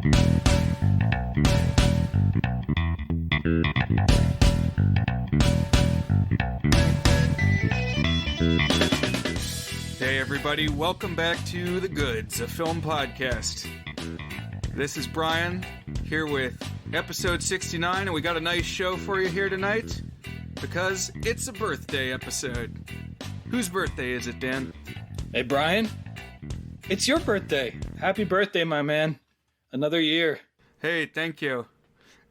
Hey everybody, welcome back to The Goods, a film podcast. This is Brian, here with episode 69, and we got a nice show for you here tonight, because it's a birthday episode. Whose birthday is it, Dan? Hey Brian, it's your birthday. Happy birthday, my man. Another year. Hey, thank you.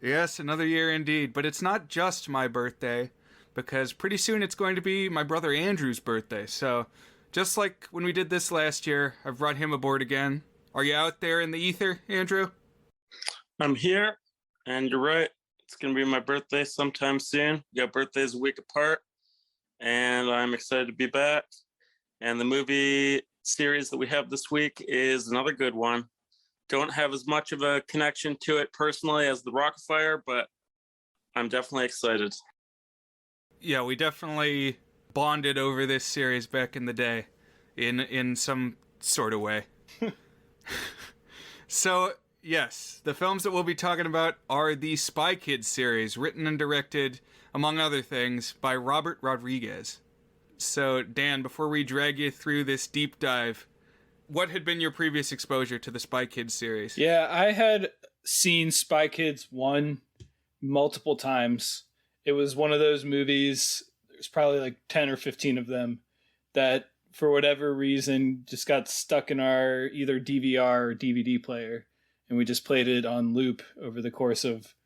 Yes, another year indeed, but it's not just my birthday, because pretty soon it's going to be my brother Andrew's birthday, so just like when we did this last year, I've brought him aboard again. Are you out there in the ether, Andrew? I'm here, and you're right. It's going to be my birthday sometime soon. We got birthdays a week apart, and I'm excited to be back. And the movie series that we have this week is another good one. Don't have as much of a connection to it personally as The Rock of Fire, but I'm definitely excited. Yeah, we definitely bonded over this series back in the day in some sort of way. So, yes, the films that we'll be talking about are the Spy Kids series, written and directed, among other things, by Robert Rodriguez. So, Dan, before we drag you through this deep dive, what had been your previous exposure to the Spy Kids series? Yeah, I had seen Spy Kids 1 multiple times. It was one of those movies, there's probably like 10 or 15 of them, that for whatever reason just got stuck in our either DVR or DVD player, and we just played it on loop over the course of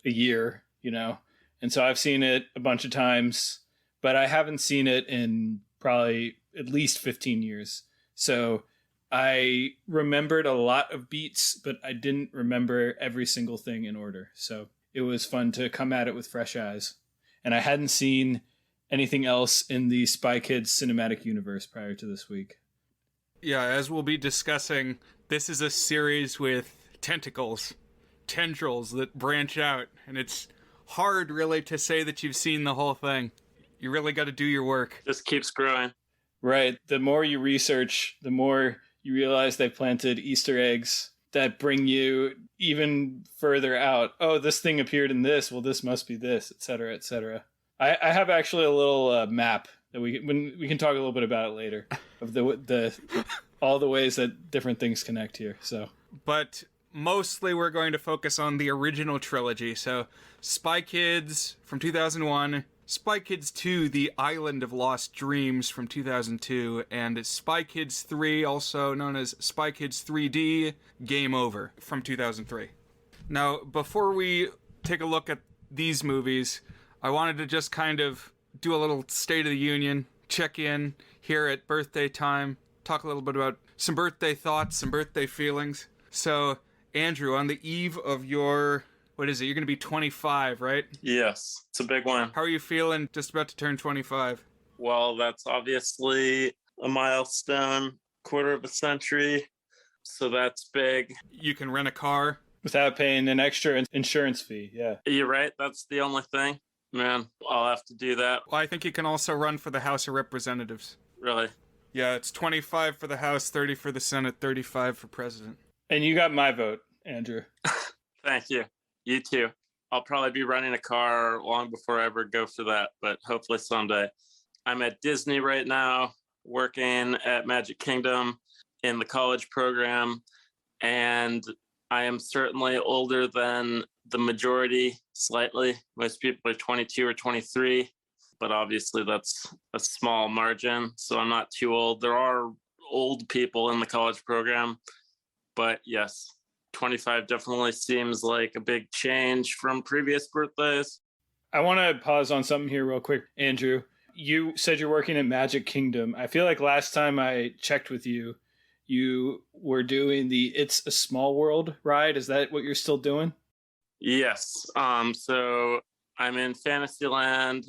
a year, you know. And so I've seen it a bunch of times, but I haven't seen it in probably at least 15 years. So I remembered a lot of beats, but I didn't remember every single thing in order. So it was fun to come at it with fresh eyes. And I hadn't seen anything else in the Spy Kids cinematic universe prior to this week. Yeah, as we'll be discussing, this is a series with tentacles, tendrils that branch out, and it's hard really to say that you've seen the whole thing. You really got to do your work. Just keeps growing. Right. The more you research, the more you realize they planted Easter eggs that bring you even further out. Oh, this thing appeared in this. Well, this must be this, etc., etc. I have actually a little map that we can talk a little bit about it later of the all the ways that different things connect here. So, but mostly we're going to focus on the original trilogy. So, Spy Kids from 2001, Spy Kids 2: The Island of Lost Dreams from 2002, and Spy Kids 3, also known as Spy Kids 3D: Game Over from 2003. Now, before we take a look at these movies, I wanted to just kind of do a little State of the Union, check in here at birthday time, talk a little bit about some birthday thoughts, some birthday feelings. So, Andrew, on the eve of your, what is it, you're going to be 25, right? Yes, it's a big one. How are you feeling just about to turn 25? Well, that's obviously a milestone, quarter of a century, so that's big. You can rent a car without paying an extra insurance fee, yeah. You're right, that's the only thing. Man, I'll have to do that. Well, I think you can also run for the House of Representatives. Really? Yeah, it's 25 for the House, 30 for the Senate, 35 for President. And you got my vote, Andrew. Thank you. You too. I'll probably be running a car long before I ever go for that, but hopefully someday. I'm at Disney right now, working at Magic Kingdom in the college program, and I am certainly older than the majority, slightly. Most people are 22 or 23, but obviously that's a small margin, so I'm not too old. There are old people in the college program, but yes, 25 definitely seems like a big change from previous birthdays. I want to pause on something here real quick, Andrew. You said you're working at Magic Kingdom. I feel like last time I checked with you, you were doing the It's a Small World ride. Is that what you're still doing? Yes. So I'm in Fantasyland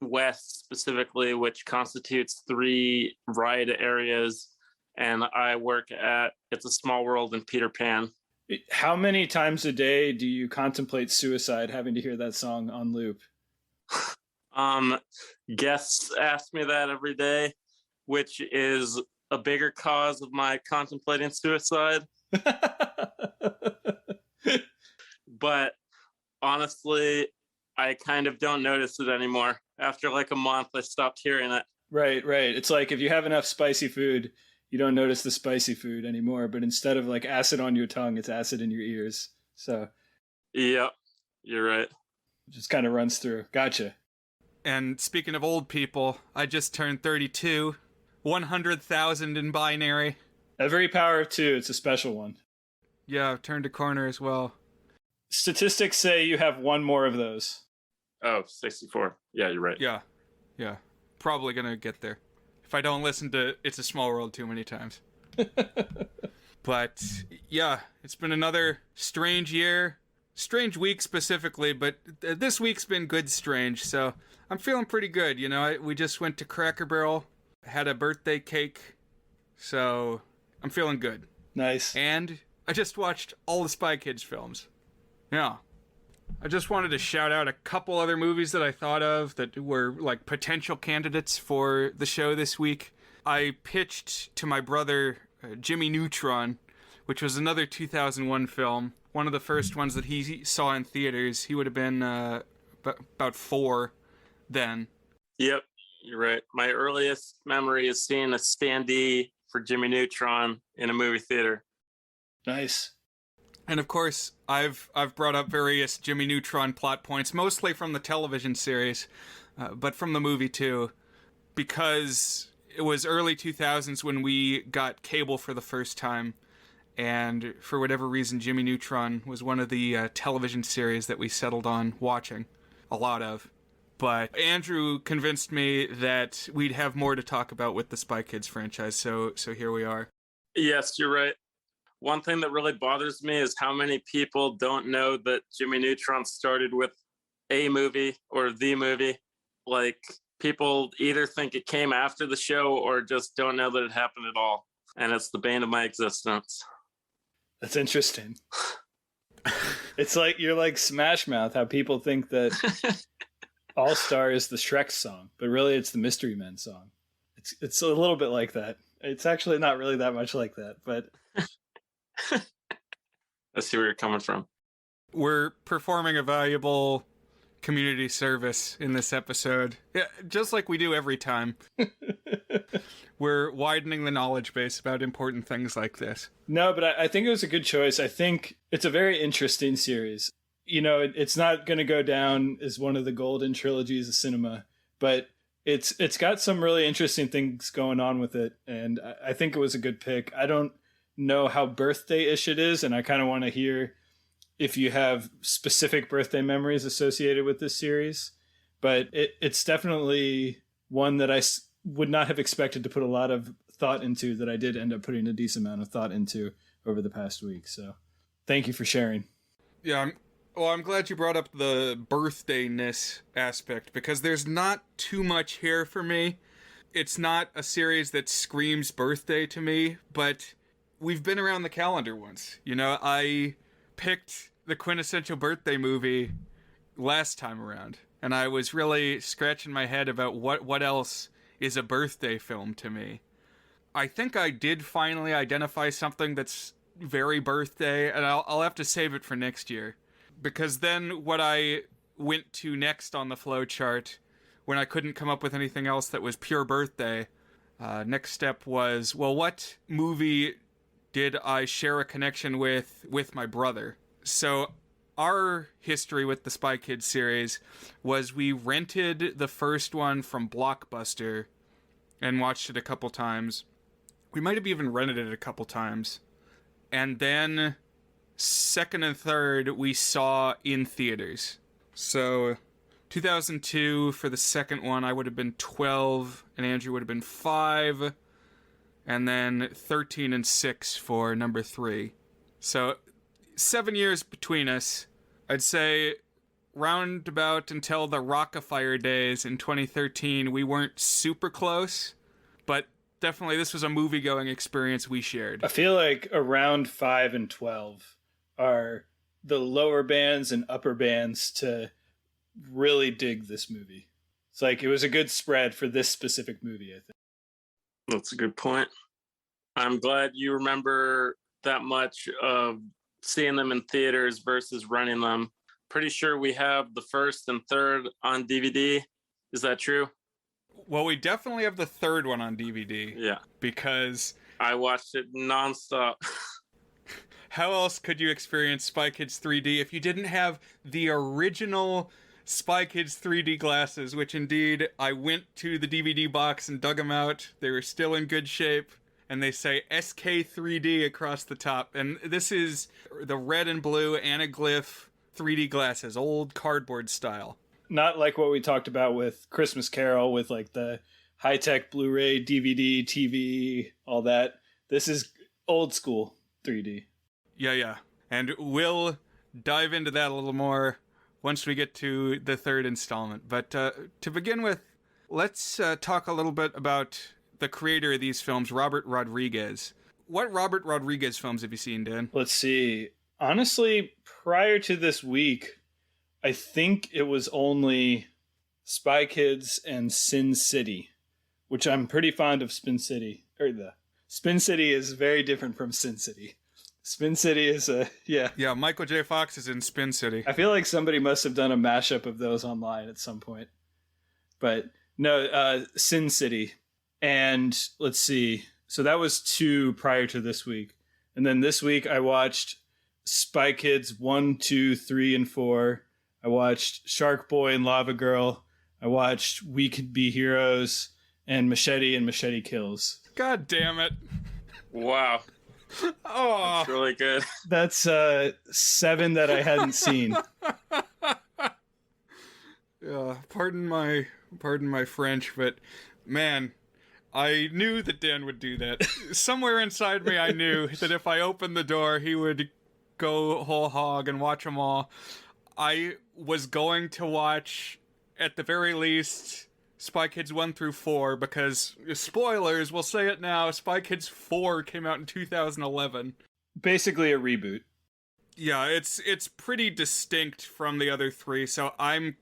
West specifically, which constitutes 3 ride areas, and I work at It's a Small World and Peter Pan. How many times a day do you contemplate suicide having to hear that song on loop? Guests ask me that every day, which is a bigger cause of my contemplating suicide. but honestly, I kind of don't notice it anymore. After like a month, I stopped hearing it. Right. It's like if you have enough spicy food, you don't notice the spicy food anymore. But instead of like acid on your tongue, it's acid in your ears. So, Yep, you're right. it just kind of runs through. Gotcha. And speaking of old people, I just turned 32, 100,000 in binary. Every power of two, it's a special one. Yeah, I've turned a corner as well. Statistics say you have one more of those. Oh, 64. Yeah, you're right. Yeah. Probably gonna get there. If I don't listen to It's a Small World too many times. But, yeah, it's been another strange year. Strange week specifically, but this week's been good strange, so I'm feeling pretty good. You know, we just went to Cracker Barrel, had a birthday cake, so I'm feeling good. Nice. And I just watched all the Spy Kids films. Yeah. I just wanted to shout out a couple other movies that I thought of that were like potential candidates for the show this week. I pitched to my brother Jimmy Neutron, which was another 2001 film. One of the first ones that he saw in theaters. He would have been about 4 then. Yep, you're right. My earliest memory is seeing a standee for Jimmy Neutron in a movie theater. Nice. And of course, I've brought up various Jimmy Neutron plot points, mostly from the television series, but from the movie too, because it was early 2000s when we got cable for the first time, and for whatever reason, Jimmy Neutron was one of the television series that we settled on watching a lot of. But Andrew convinced me that we'd have more to talk about with the Spy Kids franchise, so here we are. Yes, you're right. One thing that really bothers me is how many people don't know that Jimmy Neutron started with a movie or the movie. Like, people either think it came after the show or just don't know that it happened at all. And it's the bane of my existence. That's interesting. It's like you're like Smash Mouth, how people think that All Star is the Shrek song, but really it's the Mystery Men song. It's a little bit like that. It's actually not really that much like that, but I see where you're coming from. We're performing a valuable community service in this episode. Yeah, just like we do every time. We're widening the knowledge base about important things like this. No, but I think it was a good choice. I think it's a very interesting series. You know, it's not going to go down as one of the golden trilogies of cinema, but it's got some really interesting things going on with it, and I think it was a good pick. I don't know how birthday-ish it is, and I kind of want to hear if you have specific birthday memories associated with this series, but it's definitely one that I would not have expected to put a lot of thought into, that I did end up putting a decent amount of thought into over the past week. So thank you for sharing. Yeah, I'm glad you brought up the birthday-ness aspect, because there's not too much here for me. It's not a series that screams birthday to me, but we've been around the calendar once. You know, I picked the quintessential birthday movie last time around, and I was really scratching my head about what else is a birthday film to me. I think I did finally identify something that's very birthday, and I'll have to save it for next year. Because then what I went to next on the flowchart, when I couldn't come up with anything else that was pure birthday, next step was, well, what movie did I share a connection with my brother? So our history with the Spy Kids series was we rented the first one from Blockbuster and watched it a couple times. We might have even rented it a couple times. And then second and third we saw in theaters. So 2002 for the second one, I would have been 12 and Andrew would have been 5. And then 13 and 6 for number 3. So 7 years between us. I'd say roundabout until the Rockafire days in 2013, we weren't super close, but definitely this was a movie-going experience we shared. I feel like around 5 and 12 are the lower bands and upper bands to really dig this movie. It's like it was a good spread for this specific movie, I think. That's a good point. I'm glad you remember that much of seeing them in theaters versus renting them. Pretty sure we have the first and third on DVD. Is that true? Well, we definitely have the third one on DVD. Yeah. Because I watched it nonstop. how else could you experience Spy Kids 3D if you didn't have the original Spy Kids 3D glasses, which indeed I went to the DVD box and dug them out. They were still in good shape, and they say SK3D across the top. And this is the red and blue anaglyph 3D glasses, old cardboard style. Not like what we talked about with Christmas Carol with like the high-tech Blu-ray, DVD, TV, all that. This is old school 3D. Yeah. And we'll dive into that a little more once we get to the third installment. But to begin with, let's talk a little bit about the creator of these films, Robert Rodriguez. What Robert Rodriguez films have you seen, Dan? Let's see. Honestly, prior to this week, I think it was only Spy Kids and Sin City, which I'm pretty fond of. Spin City is very different from Sin City. Spin City is Yeah, Michael J. Fox is in Spin City. I feel like somebody must have done a mashup of those online at some point. But no, Sin City. And let's see. So that was 2 prior to this week. And then this week I watched Spy Kids 1, 2, 3, and 4. I watched Shark Boy and Lava Girl. I watched We Could Be Heroes and Machete Kills. God damn it. Wow. Oh, That's really good. That's 7 that I hadn't seen. Pardon my French, but man, I knew that Dan would do that. Somewhere inside me I knew that if I opened the door, he would go whole hog and watch them all. I was going to watch, at the very least, Spy Kids 1 through 4, because, spoilers, we'll say it now, Spy Kids 4 came out in 2011. Basically a reboot. Yeah, it's pretty distinct from the other 3, so I'm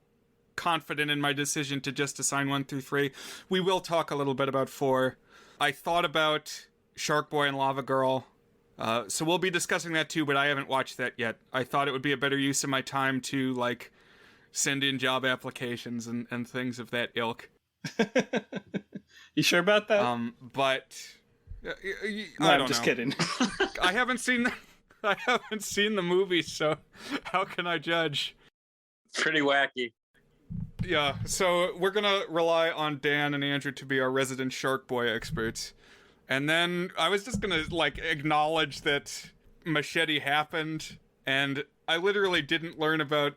confident in my decision to just assign 1 through 3. We will talk a little bit about 4. I thought about Shark Boy and Lava Girl, so we'll be discussing that too, but I haven't watched that yet. I thought it would be a better use of my time to, like, send in job applications and things of that ilk. You sure about that? But No, I don't I'm just know. kidding. I haven't seen the movie, so how can I judge? Pretty wacky. Yeah, so we're gonna rely on Dan and Andrew to be our resident Shark Boy experts. And then I was just gonna, like, acknowledge that Machete happened, and I literally didn't learn about,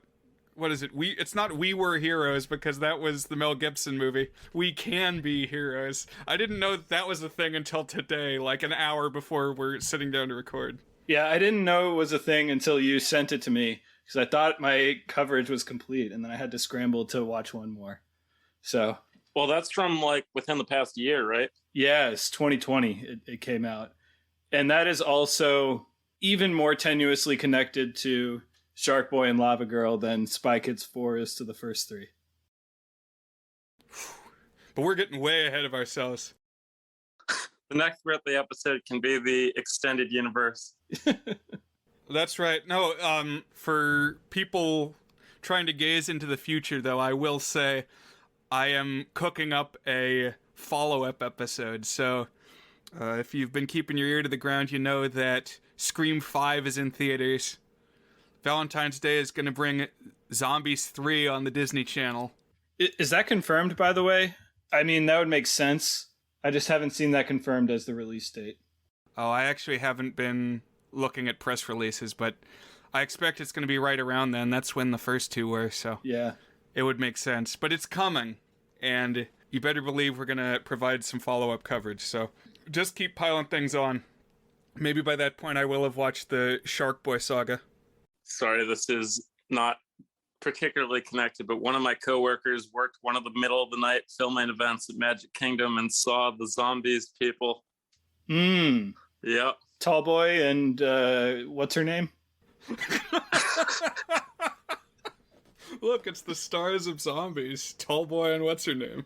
what is it? It's not We Were Heroes, because that was the Mel Gibson movie. We Can Be Heroes. I didn't know that was a thing until today, like an hour before we're sitting down to record. Yeah, I didn't know it was a thing until you sent it to me, because I thought my coverage was complete, and then I had to scramble to watch one more. So, Well, that's from like within the past year, right? yeah, it's 2020 it came out. And that is also even more tenuously connected to Shark Boy and Lava Girl than Spy Kids 4 is to the first 3. But we're getting way ahead of ourselves. The next birthday episode can be the extended universe. That's right. No, for people trying to gaze into the future, though, I will say I am cooking up a follow-up episode. So if you've been keeping your ear to the ground, you know that Scream 5 is in theaters. Valentine's Day is going to bring Zombies 3 on the Disney Channel. Is that confirmed, by the way? I mean, that would make sense. I just haven't seen that confirmed as the release date. Oh, I actually haven't been looking at press releases, but I expect it's going to be right around then. That's when the first 2 were, so Yeah. it would make sense. But it's coming, and you better believe we're going to provide some follow-up coverage. So just keep piling things on. Maybe by that point I will have watched the Shark Boy saga. Sorry, this is not particularly connected, but one of my coworkers worked one of the middle of the night filming events at Magic Kingdom and saw the zombies people. Yep. Tall Boy and what's her name? Look, it's the stars of zombies. Tall Boy and what's her name?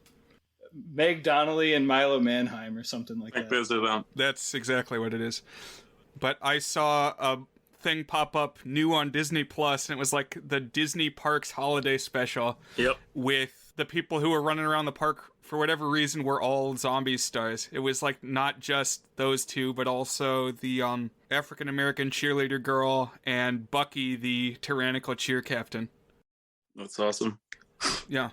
Meg Donnelly and Milo Manheim or something like Like that. those are them. That's exactly what it is. But I saw a thing pop up new on Disney Plus, and it was like the Disney Parks holiday special. Yep. With the people who were running around the park for whatever reason were all zombie stars. It was like not just those two, but also the African American cheerleader girl and Bucky, the tyrannical cheer captain. That's awesome. Yeah.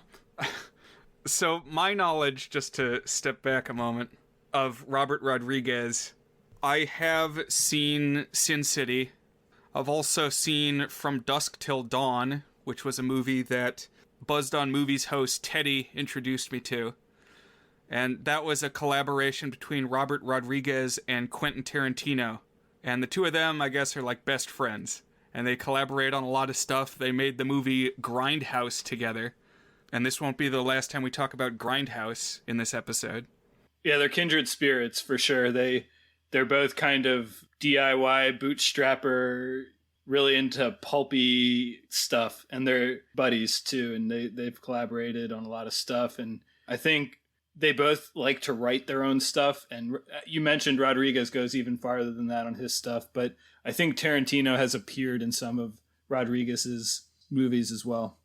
So my knowledge, just to step back a moment, of Robert Rodriguez, I have seen Sin City. I've also seen From Dusk Till Dawn, which was a movie that Buzzed on Movies host Teddy introduced me to. And that was a collaboration between Robert Rodriguez and Quentin Tarantino. And the two of them, I guess, are like best friends. And they collaborate on a lot of stuff. They made the movie Grindhouse together. And this won't be the last time we talk about Grindhouse in this episode. Yeah, they're kindred spirits for sure. They're both kind of DIY bootstrapper, really into pulpy stuff, and they're buddies too, and they've collaborated on a lot of stuff. And I think they both like to write their own stuff. And you mentioned Rodriguez goes even farther than that on his stuff, but I think Tarantino has appeared in some of Rodriguez's movies as well.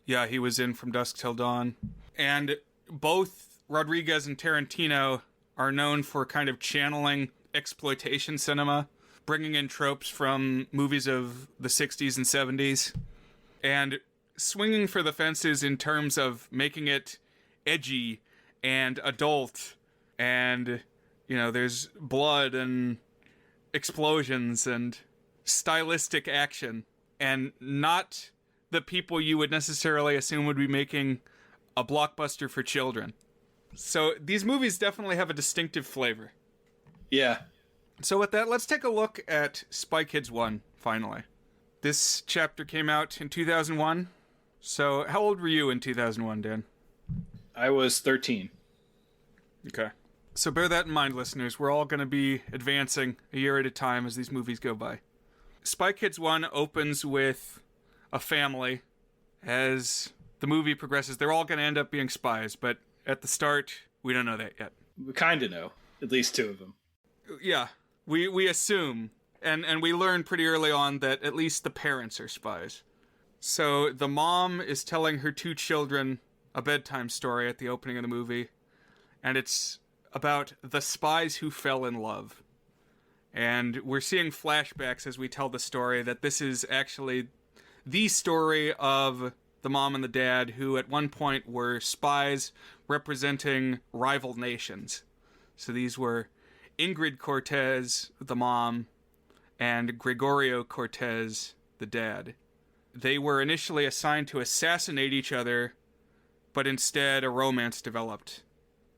Yeah, he was in From Dusk Till Dawn. And both Rodriguez and Tarantino are known for kind of channeling exploitation cinema, bringing in tropes from movies of the 60s and 70s, and swinging for the fences in terms of making it edgy and adult, and, you know, there's blood and explosions and stylistic action, and not the people you would necessarily assume would be making a blockbuster for children. So these movies definitely have a distinctive flavor. Yeah. So with that, let's take a look at Spy Kids 1, finally. This chapter came out in 2001. So how old were you in 2001, Dan? I was 13. Okay. So bear that in mind, listeners. We're all going to be advancing a year at a time as these movies go by. Spy Kids 1 opens with a family. As the movie progresses, they're all going to end up being spies, but at the start, we don't know that yet. We kind of know. At least two of them. Yeah, we assume, and we learn pretty early on that at least the parents are spies. So the mom is telling her two children a bedtime story at the opening of the movie, and it's about the spies who fell in love. And we're seeing flashbacks as we tell the story that this is actually the story of the mom and the dad who at one point were spies representing rival nations. So these were Ingrid Cortez, the mom, and Gregorio Cortez, the dad. They were initially assigned to assassinate each other, but instead a romance developed,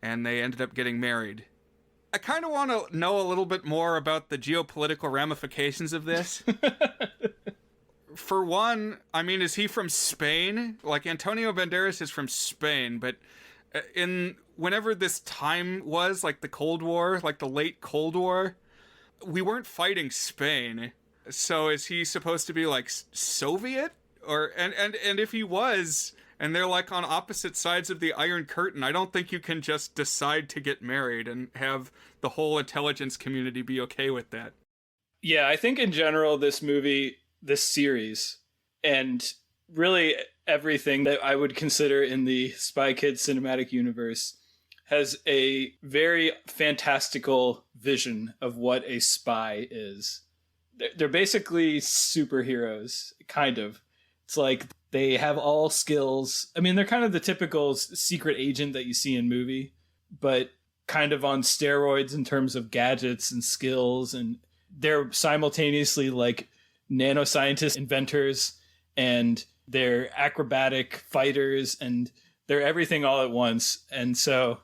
and they ended up getting married. I kind of want to know a little bit more about the geopolitical ramifications of this. For one, I mean, is he from Spain? Like, Antonio Banderas is from Spain, but whenever this time was, like the Cold War, like the late Cold War, we weren't fighting Spain. So is he supposed to be like Soviet? Or and if he was, and they're like on opposite sides of the Iron Curtain, I don't think you can just decide to get married and have the whole intelligence community be okay with that. Yeah, I think in general, this series, and really everything that I would consider in the Spy Kids cinematic universe has a very fantastical vision of what a spy is. They're basically superheroes, kind of. It's like they have all skills. I mean, they're kind of the typical secret agent that you see in movie, but kind of on steroids in terms of gadgets and skills. And they're simultaneously like nanoscientist inventors, and they're acrobatic fighters, and they're everything all at once. And so,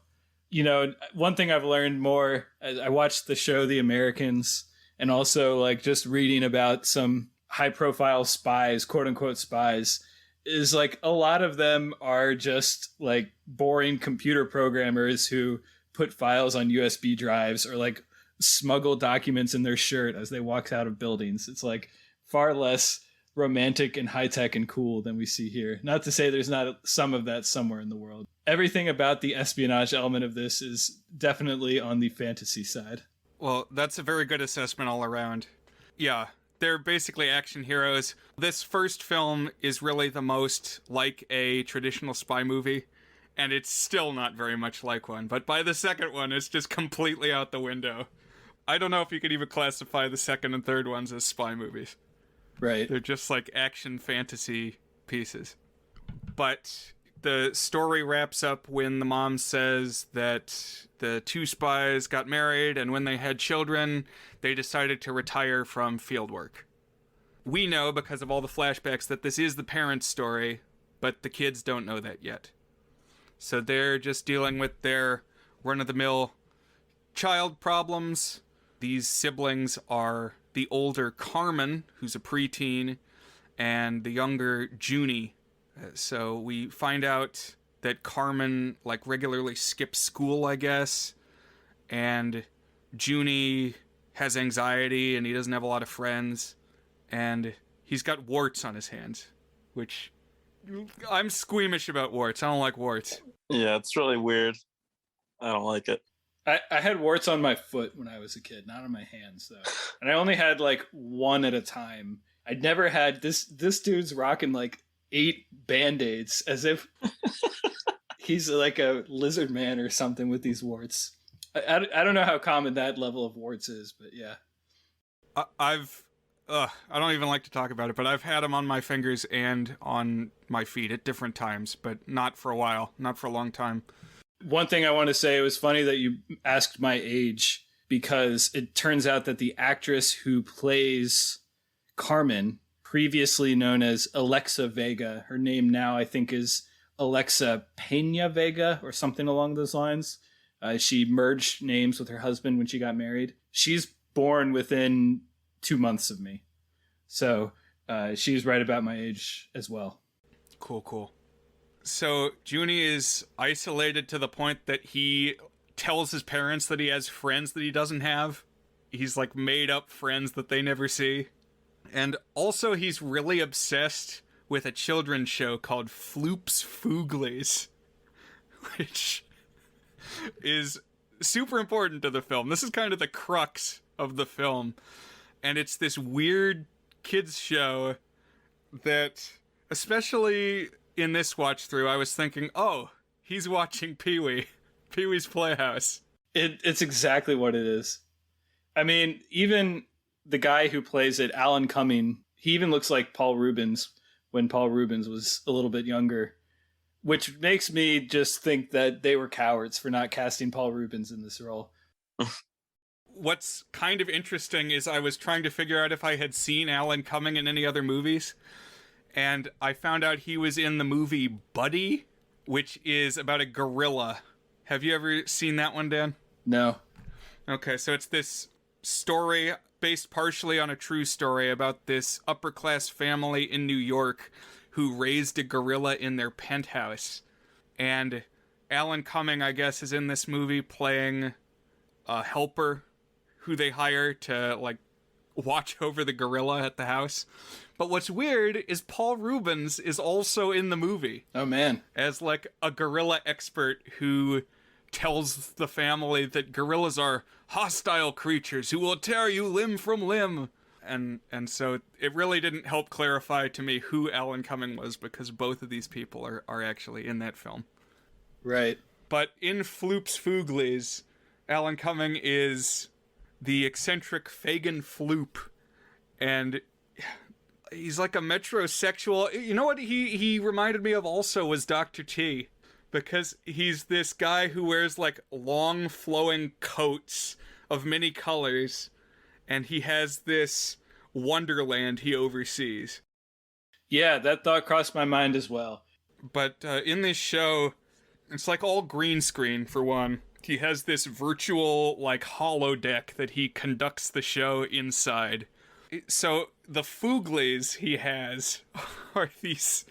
you know, one thing I've learned more as I watched the show The Americans, and also like just reading about some high profile spies, quote unquote spies, is like a lot of them are just like boring computer programmers who put files on USB drives or like smuggle documents in their shirt as they walk out of buildings. It's like far less romantic and high-tech and cool than we see here. Not to say there's not some of that somewhere in the world. Everything about the espionage element of this is definitely on the fantasy side. Well, that's a very good assessment all around. Yeah, They're basically action heroes. This first film is really the most like a traditional spy movie, and it's still not very much like one. But by the second one, it's just completely out the window. I don't know if you could even classify the second and third ones as spy movies. Right. They're just like action fantasy pieces. But the story wraps up when the mom says that the two spies got married, and when they had children, they decided to retire from field work. We know, because of all the flashbacks, that this is the parents' story, but the kids don't know that yet. So they're just dealing with their run-of-the-mill child problems. These siblings are the older Carmen, who's a preteen, and the younger Junie. So we find out that Carmen, like, regularly skips school, I guess, and Junie has anxiety, and he doesn't have a lot of friends, and he's got warts on his hands, which I'm squeamish about warts. I don't like warts. Yeah, it's really weird. I don't like it. I had warts on my foot when I was a kid, not on my hands, though. And I only had, like, one at a time. I'd never had... This dude's rocking, like, 8 Band-Aids, as if he's like a lizard man or something with these warts. I don't know how common that level of warts is, but yeah. I don't even like to talk about it, but I've had them on my fingers and on my feet at different times, but not for a while, not for a long time. One thing I want to say, it was funny that you asked my age, because it turns out that the actress who plays Carmen, previously known as Alexa Vega, her name now I think is Alexa Pena Vega or something along those lines. She merged names with her husband when she got married. She's born within 2 months of me. So she's right about my age as well. Cool. So Junie is isolated to the point that he tells his parents that he has friends that he doesn't have. He's like made up friends that they never see. And also he's really obsessed with a children's show called Floops Fooglies, which is super important to the film. This is kind of the crux of the film. And it's this weird kids show that, especially in this watch through, I was thinking, oh, he's watching Pee-wee's Playhouse. It's exactly what it is. I mean, even the guy who plays it, Alan Cumming, he even looks like Paul Rubens when Paul Rubens was a little bit younger, which makes me just think that they were cowards for not casting Paul Rubens in this role. What's kind of interesting is I was trying to figure out if I had seen Alan Cumming in any other movies, and I found out he was in the movie Buddy, which is about a gorilla. Have you ever seen that one, Dan? No. Okay, so it's this story based partially on a true story about this upper-class family in New York who raised a gorilla in their penthouse. And Alan Cumming, I guess, is in this movie playing a helper who they hire to, like, watch over the gorilla at the house. But what's weird is Paul Rubens is also in the movie. Oh, man. As, like, a gorilla expert who tells the family that gorillas are hostile creatures who will tear you limb from limb. And so it really didn't help clarify to me who Alan Cumming was, because both of these people are actually in that film. Right. But in Floops Fooglies, Alan Cumming is the eccentric Fagin Floop, and he's like a metrosexual. You know what he reminded me of also was Dr. T, because he's this guy who wears like long flowing coats of many colors, and he has this wonderland he oversees. Yeah, that thought crossed my mind as well. But in this show, it's like all green screen for one. He has this virtual, like, holodeck that he conducts the show inside. So the Fooglies he has are these...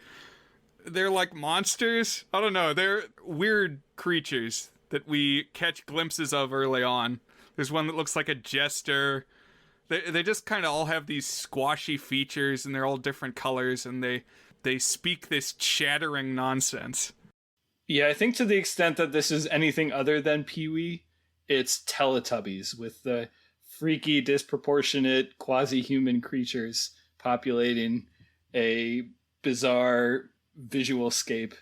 They're like monsters. I don't know. They're weird creatures that we catch glimpses of early on. There's one that looks like a jester. They just kind of all have these squashy features, and they're all different colors, and they speak this chattering nonsense. Yeah, I think to the extent that this is anything other than Pee-wee, it's Teletubbies with the freaky, disproportionate, quasi-human creatures populating a bizarre visual scape.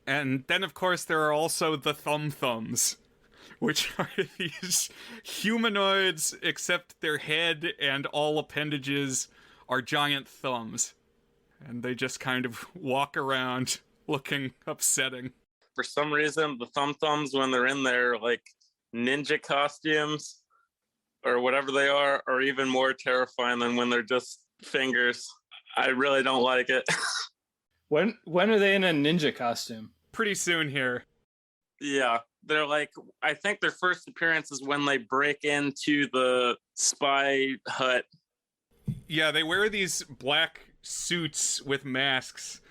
And then, of course, there are also the thumbs, which are these humanoids, except their head and all appendages are giant thumbs. And they just kind of walk around looking upsetting. For some reason, the thumbs, when they're in their like ninja costumes or whatever they are even more terrifying than when they're just fingers. I really don't like it. When are they in a ninja costume? Pretty soon here. Yeah, they're like, I think their first appearance is when they break into the spy hut. Yeah, they wear these black suits with masks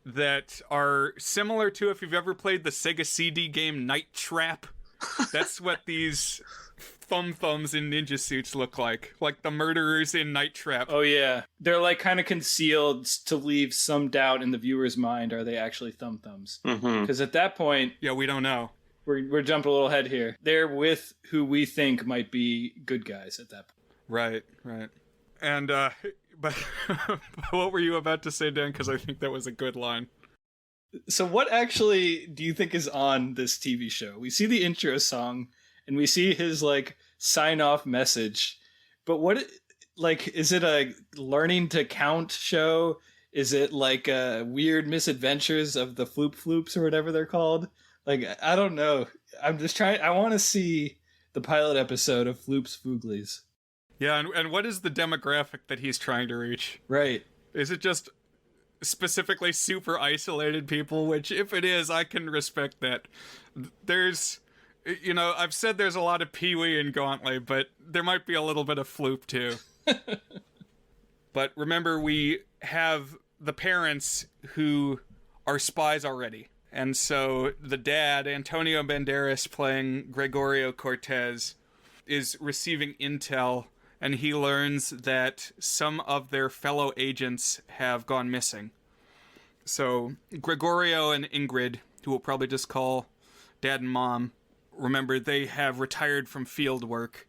that are similar to, if you've ever played the Sega CD game Night Trap. That's what these thumbs in ninja suits look like the murderers in Night Trap. Oh yeah, they're like kind of concealed to leave some doubt in the viewer's mind. Are they actually thumbs? Because at that point, yeah, we don't know. We're jumping a little ahead here. They're with who we think might be good guys at that point. Right. And but what were you about to say, Dan? Because I think that was a good line. So what actually do you think is on this TV show? We see the intro song and we see his like sign off message, but what, like, is it a learning to count show? Is it like weird misadventures of the Floop Floops or whatever they're called? Like, I don't know. I'm just trying. I want to see the pilot episode of Floop's Fooglies. Yeah, and what is the demographic that he's trying to reach? Right. Is it just specifically super isolated people? Which, if it is, I can respect that. There's, I've said there's a lot of Pee-wee in Gauntlet, but there might be a little bit of Floop too. But remember, we have the parents who are spies already. And so the dad, Antonio Banderas, playing Gregorio Cortez, is receiving intel, and he learns that some of their fellow agents have gone missing. So Gregorio and Ingrid, who we'll probably just call Dad and Mom, remember, they have retired from field work,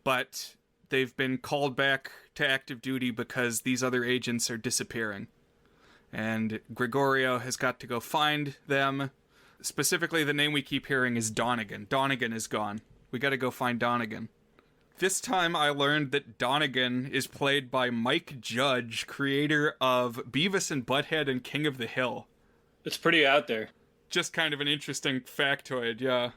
but they've been called back to active duty because these other agents are disappearing. And Gregorio has got to go find them. Specifically, the name we keep hearing is Donegan. Donegan is gone. We gotta go find Donegan. This time I learned that Donegan is played by Mike Judge, creator of Beavis and Butthead and King of the Hill. It's pretty out there. Just kind of an interesting factoid, yeah.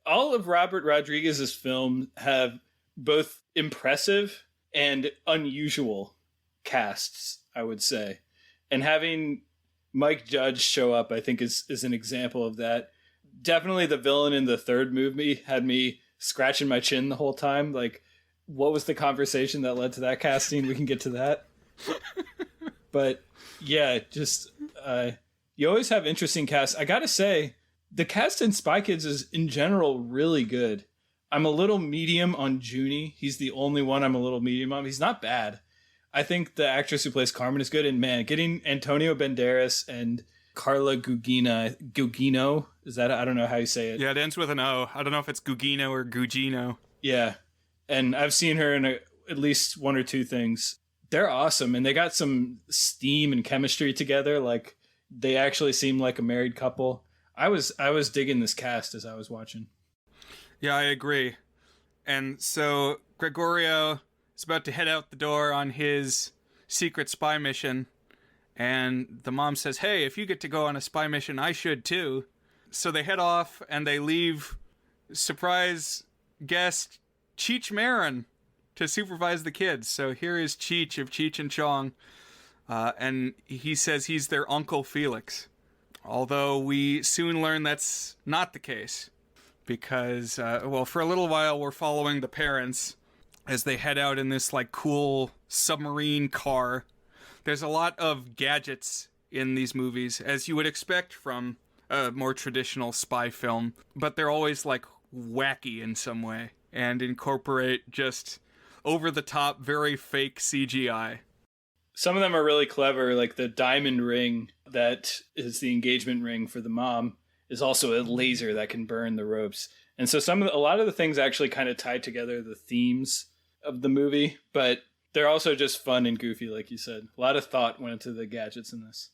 All of Robert Rodriguez's films have both impressive and unusual casts, I would say. And having Mike Judge show up, I think, is an example of that. Definitely the villain in the third movie had me scratching my chin the whole time. Like, what was the conversation that led to that casting? We can get to that. But, yeah, just, you always have interesting casts. I gotta say, the cast in Spy Kids is, in general, really good. I'm a little medium on Junie. He's the only one I'm a little medium on. He's not bad. I think the actress who plays Carmen is good, and man, getting Antonio Banderas and Carla Gugino, is that, I don't know how you say it. Yeah, it ends with an O. I don't know if it's Gugino or Gugino. Yeah, and I've seen her in at least one or two things. They're awesome, and they got some steam and chemistry together. Like, they actually seem like a married couple. I was digging this cast as I was watching. Yeah, I agree. And so Gregorio is about to head out the door on his secret spy mission, and the mom says, hey, if you get to go on a spy mission, I should too. So they head off, and they leave surprise guest Cheech Marin to supervise the kids. So here is Cheech of Cheech and Chong, and he says he's their Uncle Felix. Although we soon learn that's not the case, because, for a little while we're following the parents as they head out in this, like, cool submarine car. There's a lot of gadgets in these movies, as you would expect from a more traditional spy film, but they're always, like, wacky in some way, and incorporate just over-the-top, very fake CGI. Some of them are really clever, like the diamond ring that is the engagement ring for the mom is also a laser that can burn the ropes. And so a lot of the things actually kind of tie together the themes of the movie, but they're also just fun and goofy, like you said. A lot of thought went into the gadgets in this.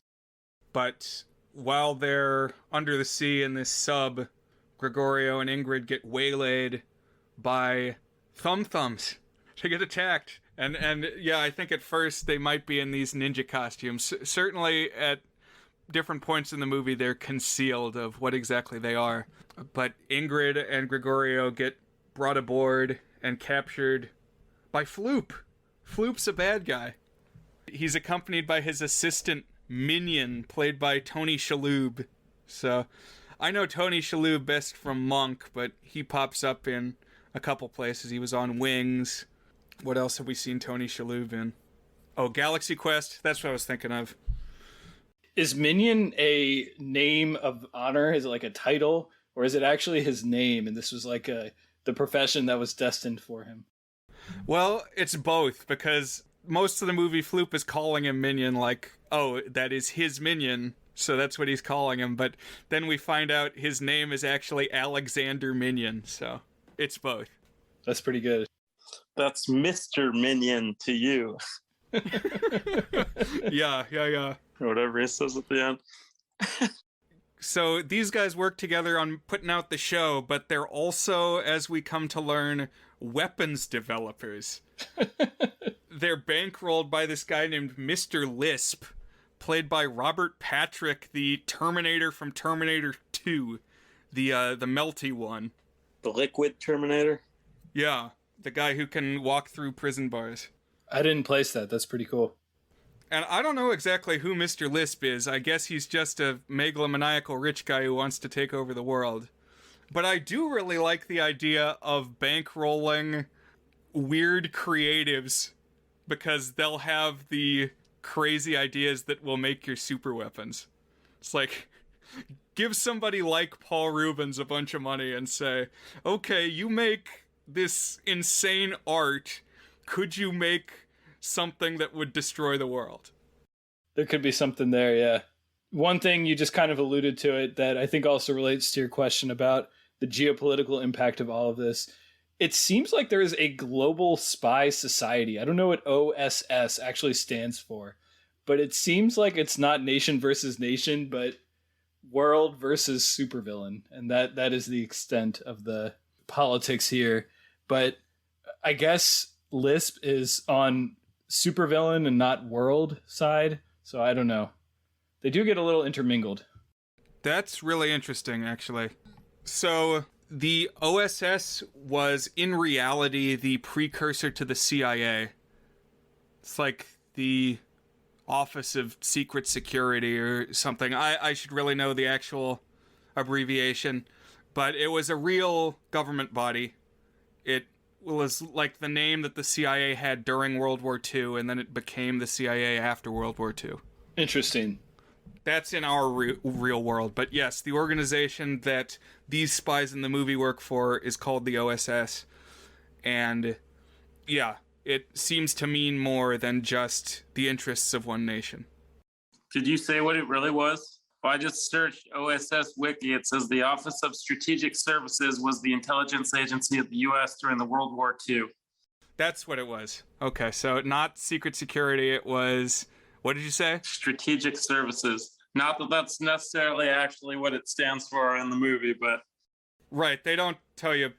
But while they're under the sea in this sub, Gregorio and Ingrid get waylaid by thumbs. They get attacked. And yeah, I think at first they might be in these ninja costumes. Certainly at different points in the movie, they're concealed of what exactly they are. But Ingrid and Gregorio get brought aboard and captured by Floop. Floop's a bad guy. He's accompanied by his assistant, Minion, played by Tony Shalhoub. So, I know Tony Shalhoub best from Monk, but he pops up in a couple places. He was on Wings. What else have we seen Tony Shalhoub in? Oh, Galaxy Quest. That's what I was thinking of. Is Minion a name of honor? Is it like a title? Or is it actually his name and this was like the profession that was destined for him? Well, it's both, because most of the movie Floop is calling him Minion like, oh, that is his minion, so that's what he's calling him. But then we find out his name is actually Alexander Minion, so it's both. That's pretty good. That's Mr. Minion to you. Yeah. Or whatever he says at the end. So these guys work together on putting out the show, but they're also, as we come to learn, weapons developers. They're bankrolled by this guy named Mr. Lisp, played by Robert Patrick, the Terminator from Terminator 2, the melty one. The liquid Terminator? Yeah, the guy who can walk through prison bars. I didn't place that. That's pretty cool. And I don't know exactly who Mr. Lisp is. I guess he's just a megalomaniacal rich guy who wants to take over the world. But I do really like the idea of bankrolling weird creatives, because they'll have the crazy ideas that will make your super weapons. It's like, give somebody like Paul Rubens a bunch of money and say, okay, you make this insane art. Could you make something that would destroy the world? There could be something there, yeah. One thing you just kind of alluded to it that I think also relates to your question about the geopolitical impact of all of this. It seems like there is a global spy society. I don't know what OSS actually stands for, but it seems like it's not nation versus nation, but world versus supervillain. And that is the extent of the politics here. But I guess Lisp is on supervillain and not world side. So I don't know. They do get a little intermingled. That's really interesting, actually. So the OSS was in reality the precursor to the CIA. It's like the Office of Secret Security or something. I should really know the actual abbreviation, but it was a real government body. It was like the name that the CIA had during World War II, and then it became the CIA after World War II. Interesting. That's in our real world. But yes, the organization that these spies in the movie work for is called the OSS. And yeah, it seems to mean more than just the interests of one nation. Did you say what it really was? Well, I just searched OSS Wiki. It says the Office of Strategic Services was the intelligence agency of the U.S. during the World War II. That's what it was. Okay, so not secret security, it was... What did you say? Strategic Services. Not that that's necessarily actually what it stands for in the movie, but... Right, they don't tell you.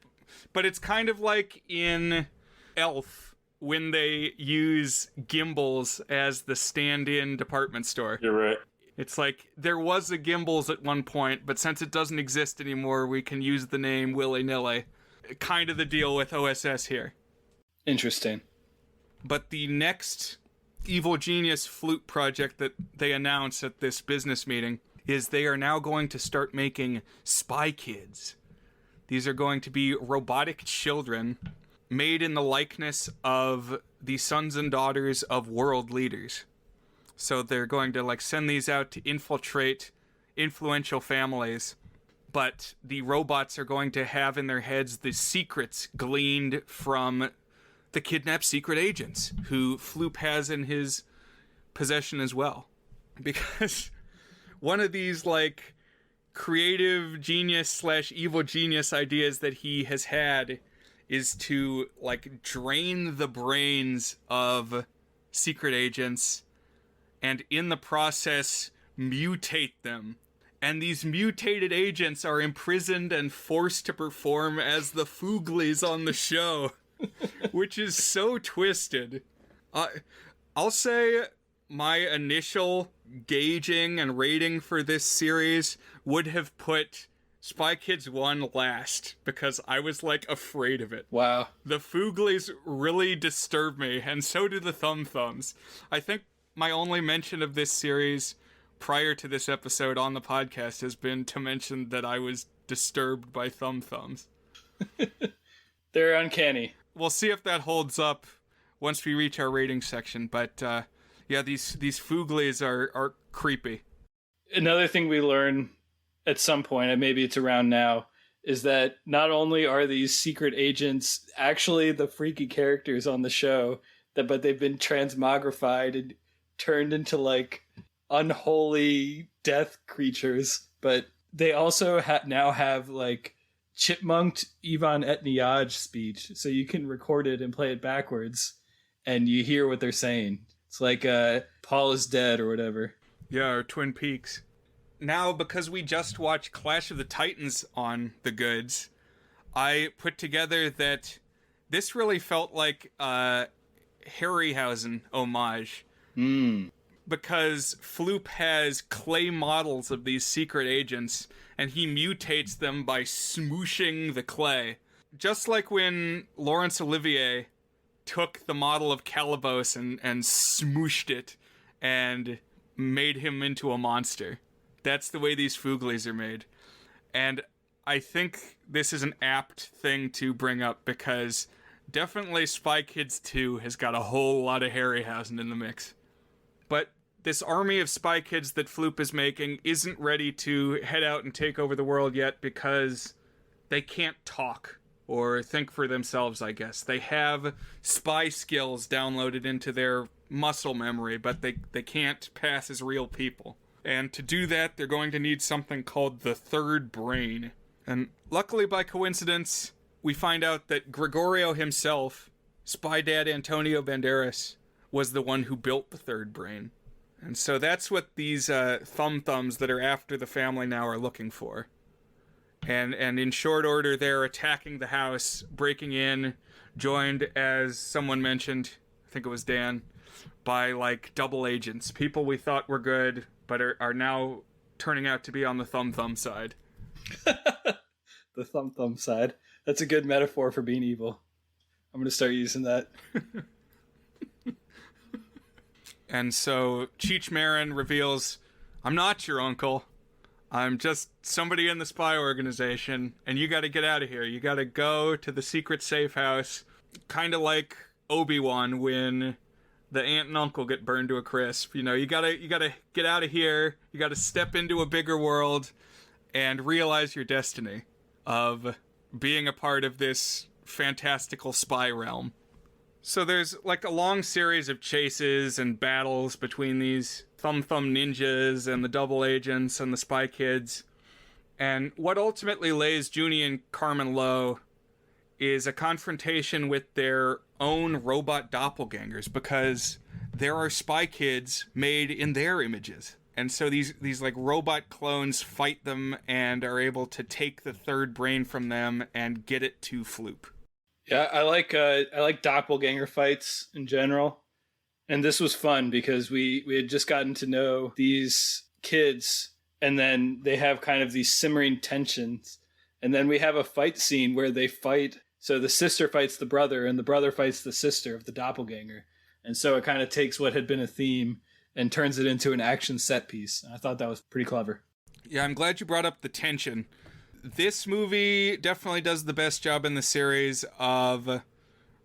But it's kind of like in Elf, when they use Gimbals as the stand-in department store. You're right. It's like, there was a Gimbals at one point, but since it doesn't exist anymore, we can use the name willy-nilly. Kind of the deal with OSS here. Interesting. But the next evil genius flute project that they announced at this business meeting is they are now going to start making spy kids. These are going to be robotic children made in the likeness of the sons and daughters of world leaders. So they're going to send these out to infiltrate influential families, but the robots are going to have in their heads the secrets gleaned from the kidnapped secret agents who Floop has in his possession as well. Because one of these creative genius / evil genius ideas that he has had is to, like, drain the brains of secret agents and in the process mutate them. And these mutated agents are imprisoned and forced to perform as the Fooglies on the show, which is so twisted. I'll say my initial gauging and rating for this series would have put Spy Kids 1 last, because I was, like, afraid of it. Wow. The Fooglies really disturb me, and so do the Thumb Thumbs. I think my only mention of this series prior to this episode on the podcast has been to mention that I was disturbed by Thumb Thumbs. They're uncanny. We'll see if that holds up once we reach our rating section, but yeah, these Fooglies are creepy. Another thing we learn at some point, and maybe it's around now, is that not only are these secret agents actually the freaky characters on the show, but they've been transmogrified and turned into, like, unholy death creatures, but they also now have, like, chipmunked Ivan Etniad speech, so you can record it and play it backwards and you hear what they're saying. It's like Paul is dead or whatever. Yeah, or Twin Peaks. Now, because we just watched Clash of the Titans on the goods, I put together that this really felt like a Harryhausen homage. Because Floop has clay models of these secret agents, and he mutates them by smooshing the clay. Just like when Laurence Olivier took the model of Calibos and smooshed it and made him into a monster. That's the way these Fooglies are made. And I think this is an apt thing to bring up, because definitely Spy Kids 2 has got a whole lot of Harryhausen in the mix. But this army of spy kids that Floop is making isn't ready to head out and take over the world yet, because they can't talk or think for themselves, I guess. They have spy skills downloaded into their muscle memory, but they can't pass as real people. And to do that, they're going to need something called the third brain. And luckily, by coincidence, we find out that Gregorio himself, Spy Dad Antonio Banderas, was the one who built the third brain. And so that's what these Thumb Thumbs that are after the family now are looking for. And in short order, they're attacking the house, breaking in, joined, as someone mentioned, I think it was Dan, by, like, double agents. People we thought were good, but are now turning out to be on the Thumb side. The Thumb side. That's a good metaphor for being evil. I'm going to start using that. And so Cheech Marin reveals, I'm not your uncle. I'm just somebody in the spy organization, and you got to get out of here. You got to go to the secret safe house, kind of like Obi-Wan when the aunt and uncle get burned to a crisp. You know, you got to get out of here. You got to step into a bigger world and realize your destiny of being a part of this fantastical spy realm. So there's, like, a long series of chases and battles between these Thumb ninjas and the double agents and the spy kids. And what ultimately lays Junie and Carmen low is a confrontation with their own robot doppelgangers, because there are spy kids made in their images. And so these like robot clones fight them and are able to take the third brain from them and get it to Floop. Yeah, I like doppelganger fights in general. And this was fun because we had just gotten to know these kids, and then they have kind of these simmering tensions. And then we have a fight scene where they fight. So the sister fights the brother, and the brother fights the sister of the doppelganger. And so it kind of takes what had been a theme and turns it into an action set piece. I thought that was pretty clever. Yeah, I'm glad you brought up the tension. This movie definitely does the best job in the series of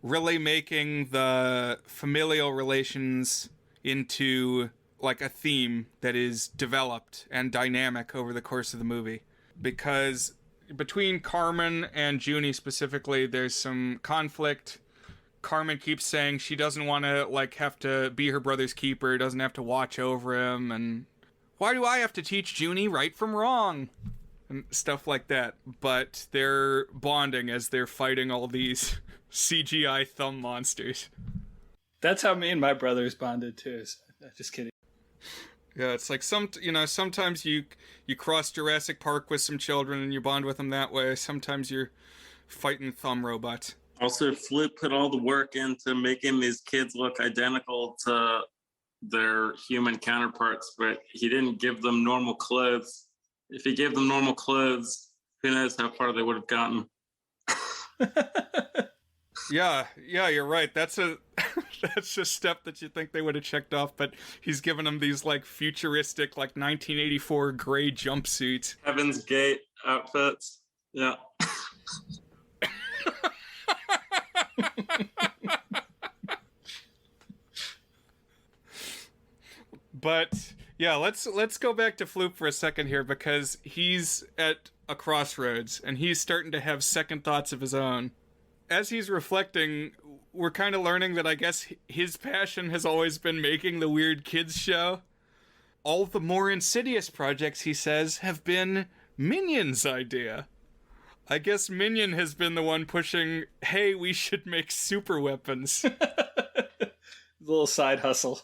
really making the familial relations into, like, a theme that is developed and dynamic over the course of the movie. Because between Carmen and Junie specifically, there's some conflict. Carmen keeps saying she doesn't want to, like, have to be her brother's keeper, doesn't have to watch over him, and why do I have to teach Junie right from wrong? and stuff like that. But they're bonding as they're fighting all these CGI thumb monsters. That's how me and my brothers bonded too. So, just kidding. Yeah, it's like sometimes you cross Jurassic Park with some children and you bond with them that way. Sometimes you're fighting thumb robots. Also, Flip put all the work into making these kids look identical to their human counterparts, but he didn't give them normal clothes. If he gave them normal clothes, who knows how far they would have gotten. Yeah, you're right. That's a that's a step that you think they would have checked off, but he's given them these like futuristic, like 1984 gray jumpsuits. Heaven's Gate outfits. Yeah. But yeah, let's go back to Floop for a second here, because he's at a crossroads and he's starting to have second thoughts of his own. As he's reflecting, we're kind of learning that I guess his passion has always been making the weird kids show. All the more insidious projects, he says, have been Minion's idea. I guess Minion has been the one pushing, hey, we should make super weapons. Little side hustle.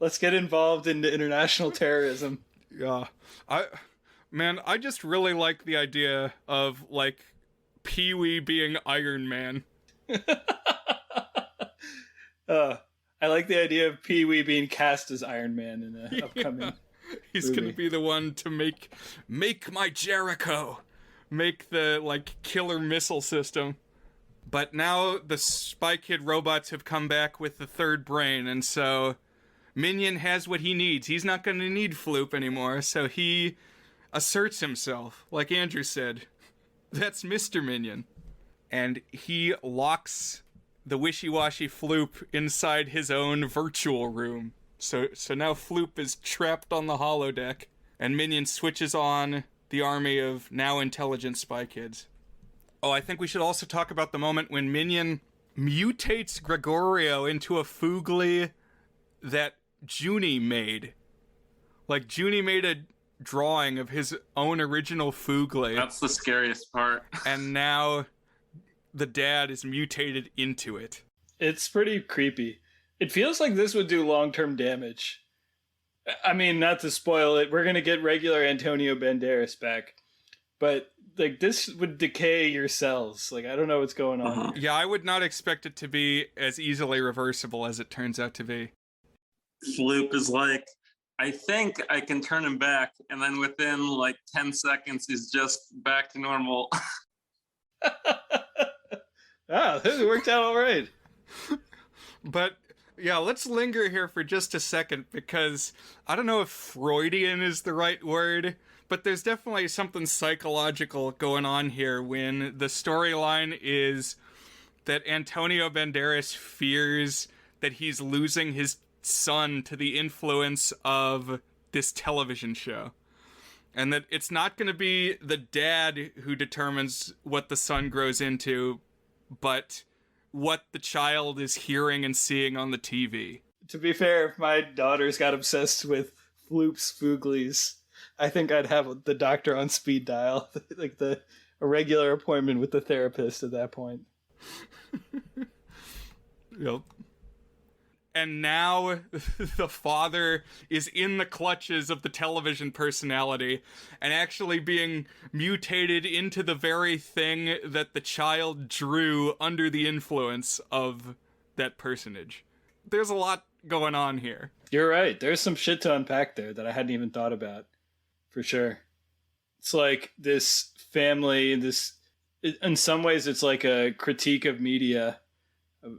Let's get involved in international terrorism. Yeah. I just really like the idea of, like, Pee-wee being Iron Man. I like the idea of Pee-wee being cast as Iron Man in an upcoming He's movie. gonna be the one to make my Jericho. Make the, like, killer missile system. But now the Spy Kid robots have come back with the third brain, and so Minion has what he needs. He's not going to need Floop anymore, so he asserts himself, like Andrew said. That's Mr. Minion. And he locks the wishy-washy Floop inside his own virtual room. So now Floop is trapped on the holodeck, and Minion switches on the army of now intelligent Spy Kids. Oh, I think we should also talk about the moment when Minion mutates Gregorio into a Foogly that Junie made. Like, Junie made a drawing of his own original Foogly. That's the scariest part. And now the dad is mutated into it. It's pretty creepy. It feels like this would do long-term damage. I mean, not to spoil it, we're going to get regular Antonio Banderas back. But, like, this would decay your cells. Like, I don't know what's going on. Yeah, I would not expect it to be as easily reversible as it turns out to be. Floop is like, I think I can turn him back. And then within, like, 10 seconds, he's just back to normal. This worked out all right. But yeah, let's linger here for just a second, because I don't know if Freudian is the right word, but there's definitely something psychological going on here when the storyline is that Antonio Banderas fears that he's losing his son to the influence of this television show. And that it's not going to be the dad who determines what the son grows into, but what the child is hearing and seeing on the TV. To be fair, if my daughters got obsessed with Floop's Fooglies, I think I'd have the doctor on speed dial. Like a regular appointment with the therapist at that point. Yep. And now the father is in the clutches of the television personality and actually being mutated into the very thing that the child drew under the influence of that personage. There's a lot going on here. You're right. There's some shit to unpack there that I hadn't even thought about. For sure. It's like this family, in some ways it's like a critique of media,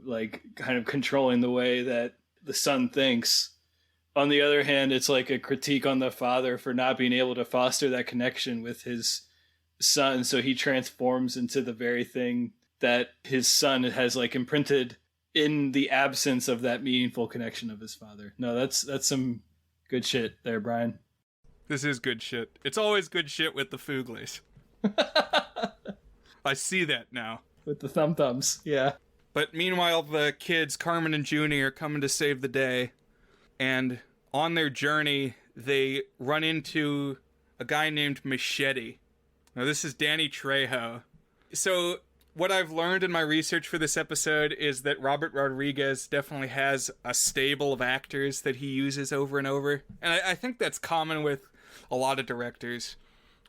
like kind of controlling the way that the son thinks. On the other hand, it's like a critique on the father for not being able to foster that connection with his son, so he transforms into the very thing that his son has like imprinted in the absence of that meaningful connection of his father. No, that's some good shit there, Brian. This is good shit. It's always good shit with the Fooglies. I see that now. With the thumbs, yeah. But meanwhile, the kids, Carmen and Junie, are coming to save the day. And on their journey, they run into a guy named Machete. Now, this is Danny Trejo. So, what I've learned in my research for this episode is that Robert Rodriguez definitely has a stable of actors that he uses over and over. And I think that's common with a lot of directors.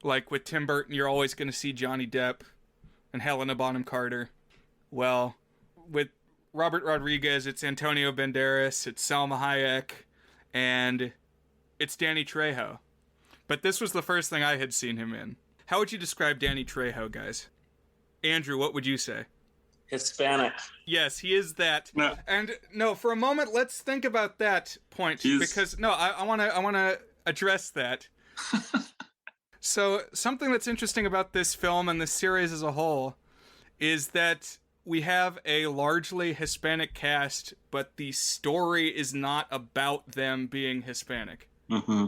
Like with Tim Burton, you're always going to see Johnny Depp and Helena Bonham Carter. Well, with Robert Rodriguez, it's Antonio Banderas, it's Salma Hayek, and it's Danny Trejo. But this was the first thing I had seen him in. How would you describe Danny Trejo, guys? Andrew, what would you say? Hispanic. Yes, he is that. No. And no, for a moment, let's think about that point. Because no, I want to address that. So something that's interesting about this film and this series as a whole is that we have a largely Hispanic cast, but the story is not about them being Hispanic. Mm-hmm.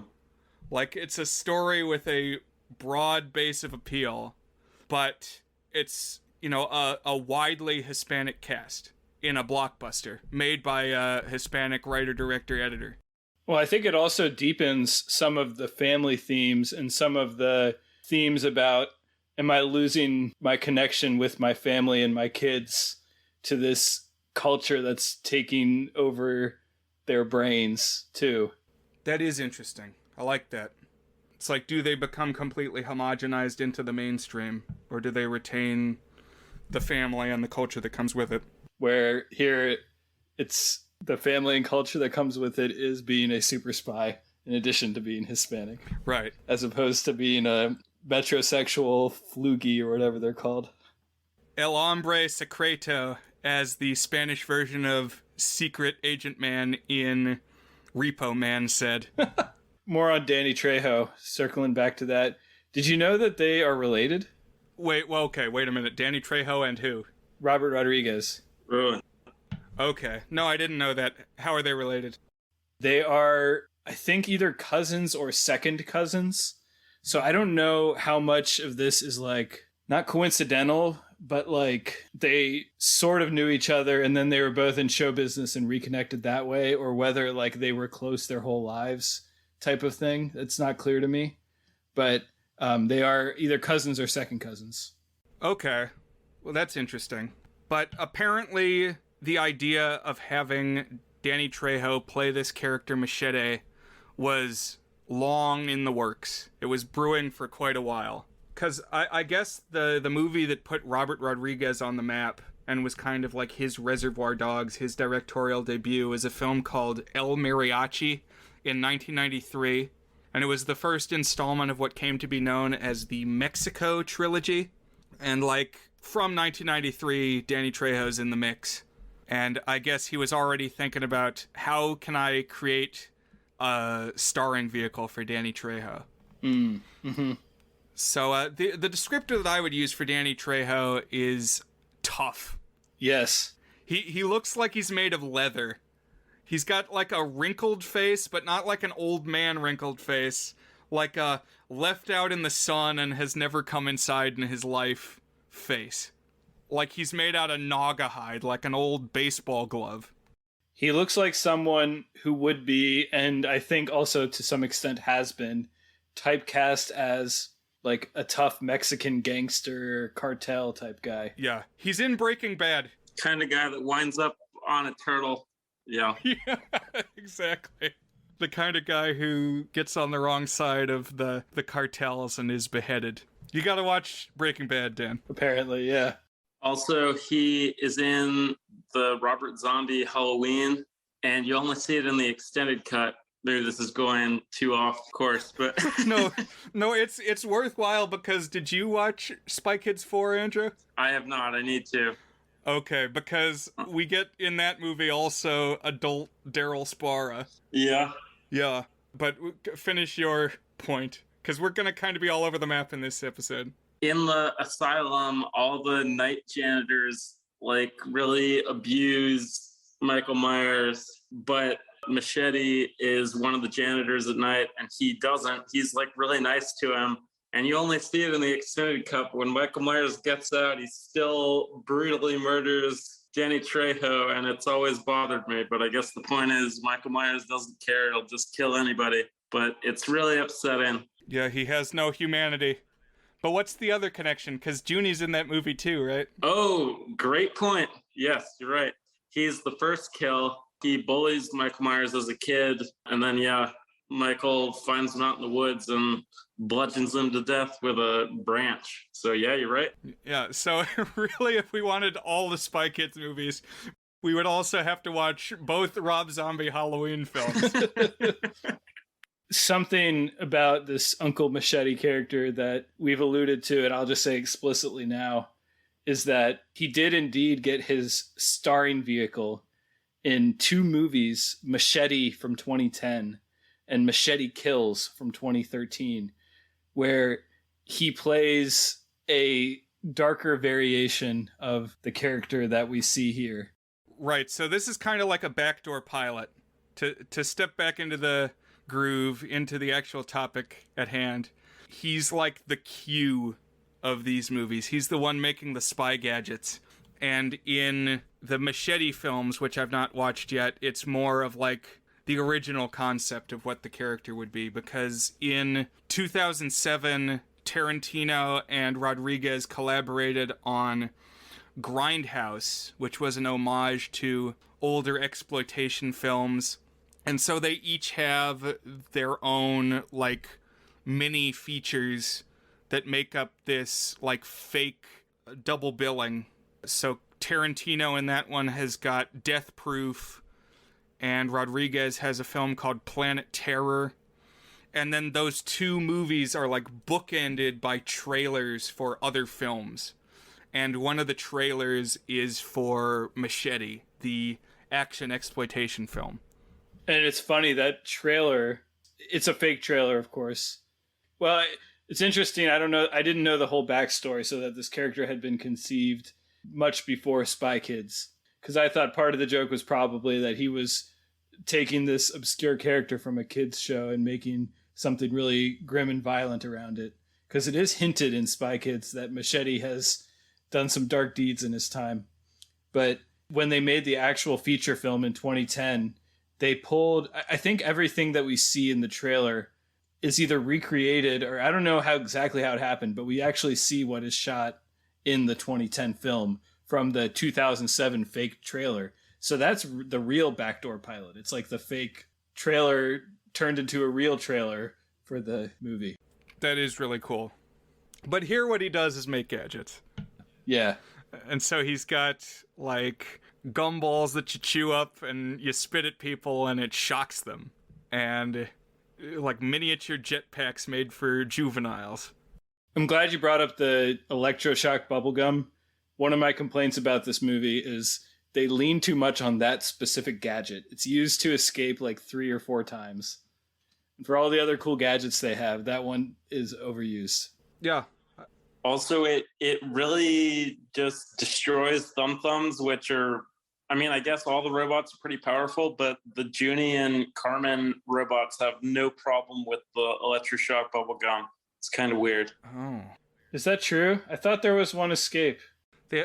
Like, it's a story with a broad base of appeal, but it's, you know, a widely Hispanic cast in a blockbuster made by a Hispanic writer, director, editor. Well, I think it also deepens some of the family themes and some of the themes about, am I losing my connection with my family and my kids to this culture that's taking over their brains, too? That is interesting. I like that. It's like, do they become completely homogenized into the mainstream, or do they retain the family and the culture that comes with it? Where here, it's the family and culture that comes with it is being a super spy, in addition to being Hispanic. Right. As opposed to being a metrosexual flugy or whatever they're called. El Hombre Secreto, as the Spanish version of Secret Agent Man in Repo Man said. More on Danny Trejo, circling back to that. Did you know that they are related? Wait a minute. Danny Trejo and who? Robert Rodriguez. Really? Okay. No, I didn't know that. How are they related? They are, I think, either cousins or second cousins. So I don't know how much of this is, like, not coincidental, but, like, they sort of knew each other and then they were both in show business and reconnected that way, or whether, like, they were close their whole lives type of thing. It's not clear to me. But they are either cousins or second cousins. Okay. Well, that's interesting. But apparently the idea of having Danny Trejo play this character Machete was long in the works. It was brewing for quite a while. Because I guess the movie that put Robert Rodriguez on the map and was kind of like his Reservoir Dogs, his directorial debut, is a film called El Mariachi in 1993. And it was the first installment of what came to be known as the Mexico Trilogy. And like, from 1993, Danny Trejo's in the mix. And I guess he was already thinking about, how can I create a starring vehicle for Danny Trejo? Mm-hmm. So the descriptor that I would use for Danny Trejo is tough. Yes. He looks like he's made of leather. He's got like a wrinkled face, but not like an old man wrinkled face. Like a left out in the sun and has never come inside in his life face. Like he's made out of naga hide, like an old baseball glove. He looks like someone who would be, and I think also to some extent has been, typecast as like a tough Mexican gangster cartel type guy. Yeah, he's in Breaking Bad. Kind of guy that winds up on a turtle. Yeah. Yeah, exactly. The kind of guy who gets on the wrong side of the cartels and is beheaded. You gotta watch Breaking Bad, Dan. Apparently, yeah. Also, he is in the Robert Zombie Halloween, and you only see it in the extended cut. Maybe this is going too off course, but no, it's worthwhile because did you watch Spy Kids 4, Andrew? I have not. I need to. Okay, because we get in that movie also adult Daryl Spara. Yeah. Yeah, but finish your point, because we're going to kind of be all over the map in this episode. In the asylum, all the night janitors like really abuse Michael Myers, but Machete is one of the janitors at night and he doesn't. He's like really nice to him. And you only see it in the extended cut. When Michael Myers gets out, he still brutally murders Danny Trejo, and it's always bothered me. But I guess the point is Michael Myers doesn't care. He'll just kill anybody. But it's really upsetting. Yeah, he has no humanity. But what's the other connection? Because Junie's in that movie too, right? Oh, great point. Yes, you're right. He's the first kill. He bullies Michael Myers as a kid, and then Michael finds him out in the woods and bludgeons him to death with a branch. So yeah, you're right. Yeah, so really, if we wanted all the Spy Kids movies, we would also have to watch both Rob Zombie Halloween films. Something about this Uncle Machete character that we've alluded to, and I'll just say explicitly now, is that he did indeed get his starring vehicle in two movies, Machete from 2010 and Machete Kills from 2013, where he plays a darker variation of the character that we see here. Right, so this is kind of like a backdoor pilot. To step back into the groove, into the actual topic at hand, he's like the Q of these movies. He's the one making the spy gadgets. And in the Machete films, which I've not watched yet, it's more of like the original concept of what the character would be. Because in 2007, Tarantino and Rodriguez collaborated on Grindhouse, which was an homage to older exploitation films. And so they each have their own, like, mini features that make up this, like, fake double billing. So Tarantino in that one has got Death Proof, and Rodriguez has a film called Planet Terror. And then those two movies are, like, bookended by trailers for other films. And one of the trailers is for Machete, the action exploitation film. And it's funny, that trailer, it's a fake trailer, of course. Well, it's interesting. I didn't know the whole backstory, so that this character had been conceived much before Spy Kids. Because I thought part of the joke was probably that he was taking this obscure character from a kids show and making something really grim and violent around it. Because it is hinted in Spy Kids that Machete has done some dark deeds in his time. But when they made the actual feature film in 2010, they pulled, I think everything that we see in the trailer is either recreated, or I don't know exactly how it happened, but we actually see what is shot in the 2010 film from the 2007 fake trailer. So that's the real backdoor pilot. It's like the fake trailer turned into a real trailer for the movie. That is really cool. But here what he does is make gadgets. Yeah. And so he's got, like, gumballs that you chew up and you spit at people and it shocks them. And, like, miniature jetpacks made for juveniles. I'm glad you brought up the electroshock bubblegum. One of my complaints about this movie is they lean too much on that specific gadget. It's used to escape like 3 or 4 times. And for all the other cool gadgets they have, that one is overused. Yeah. Also, it really just destroys thumbs, which are, I mean, I guess all the robots are pretty powerful, but the Junie and Carmen robots have no problem with the electroshock bubblegum. It's kind of weird. Oh. Is that true? I thought there was one escape.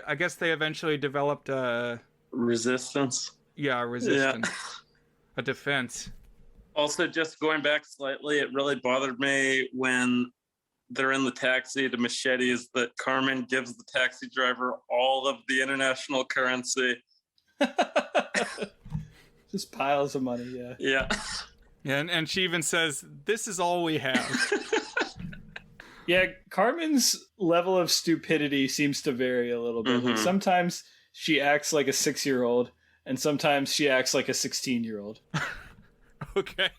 I guess they eventually developed a... Resistance? Yeah, resistance. Yeah. A defense. Also, just going back slightly, it really bothered me when they're in the taxi to Machetes that Carmen gives the taxi driver all of the international currency. Just piles of money, yeah. Yeah. Yeah, and she even says, "This is all we have." Yeah, Carmen's level of stupidity seems to vary a little bit. Mm-hmm. Sometimes she acts like a 6-year-old, and sometimes she acts like a 16-year-old. Okay.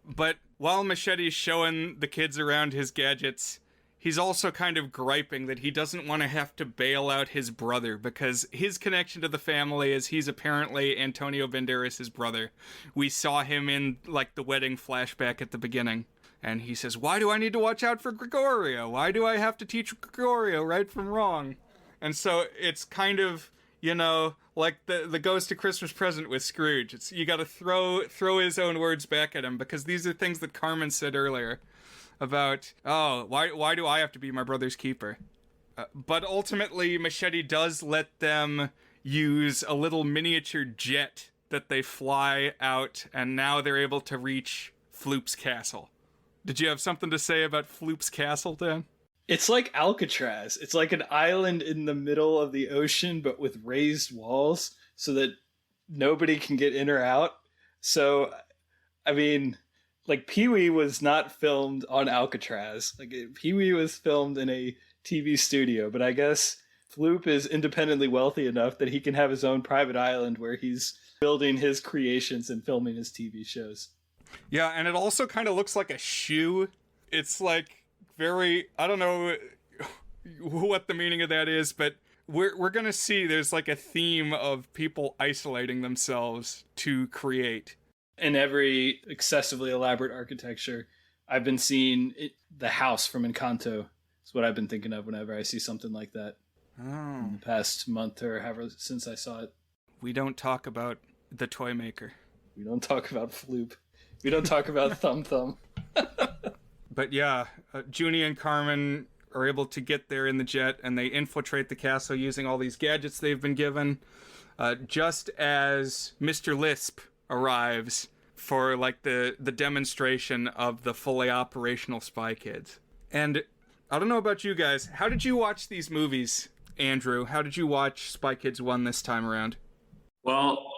But while Machete's showing the kids around his gadgets, he's also kind of griping that he doesn't want to have to bail out his brother, because his connection to the family is he's apparently Antonio Banderas' brother. We saw him in, like, the wedding flashback at the beginning. And he says, "Why do I need to watch out for Gregorio? Why do I have to teach Gregorio right from wrong?" And so it's kind of, you know, like the Ghost of Christmas Present with Scrooge. It's, you got to throw his own words back at him, because these are things that Carmen said earlier about, oh, why do I have to be my brother's keeper? But ultimately, Machete does let them use a little miniature jet that they fly out, and now they're able to reach Floop's castle. Did you have something to say about Floop's castle, Dan? It's like Alcatraz. It's like an island in the middle of the ocean, but with raised walls so that nobody can get in or out. So, I mean, like Pee-wee was not filmed on Alcatraz. Like Pee-wee was filmed in a TV studio, but I guess Floop is independently wealthy enough that he can have his own private island where he's building his creations and filming his TV shows. Yeah, and it also kind of looks like a shoe. It's like very, I don't know what the meaning of that is, but we're going to see there's like a theme of people isolating themselves to create. In every excessively elaborate architecture, I've been seeing the house from Encanto. Is what I've been thinking of whenever I see something like that. In the past month or however since I saw it. We don't talk about the toy maker. We don't talk about Floop. We don't talk about Thumb Thumb. But yeah, Junie and Carmen are able to get there in the jet, and they infiltrate the castle using all these gadgets they've been given. Just as Mr. Lisp arrives for like the demonstration of the fully operational Spy Kids. And I don't know about you guys, how did you watch these movies, Andrew? How did you watch Spy Kids 1 this time around? Well,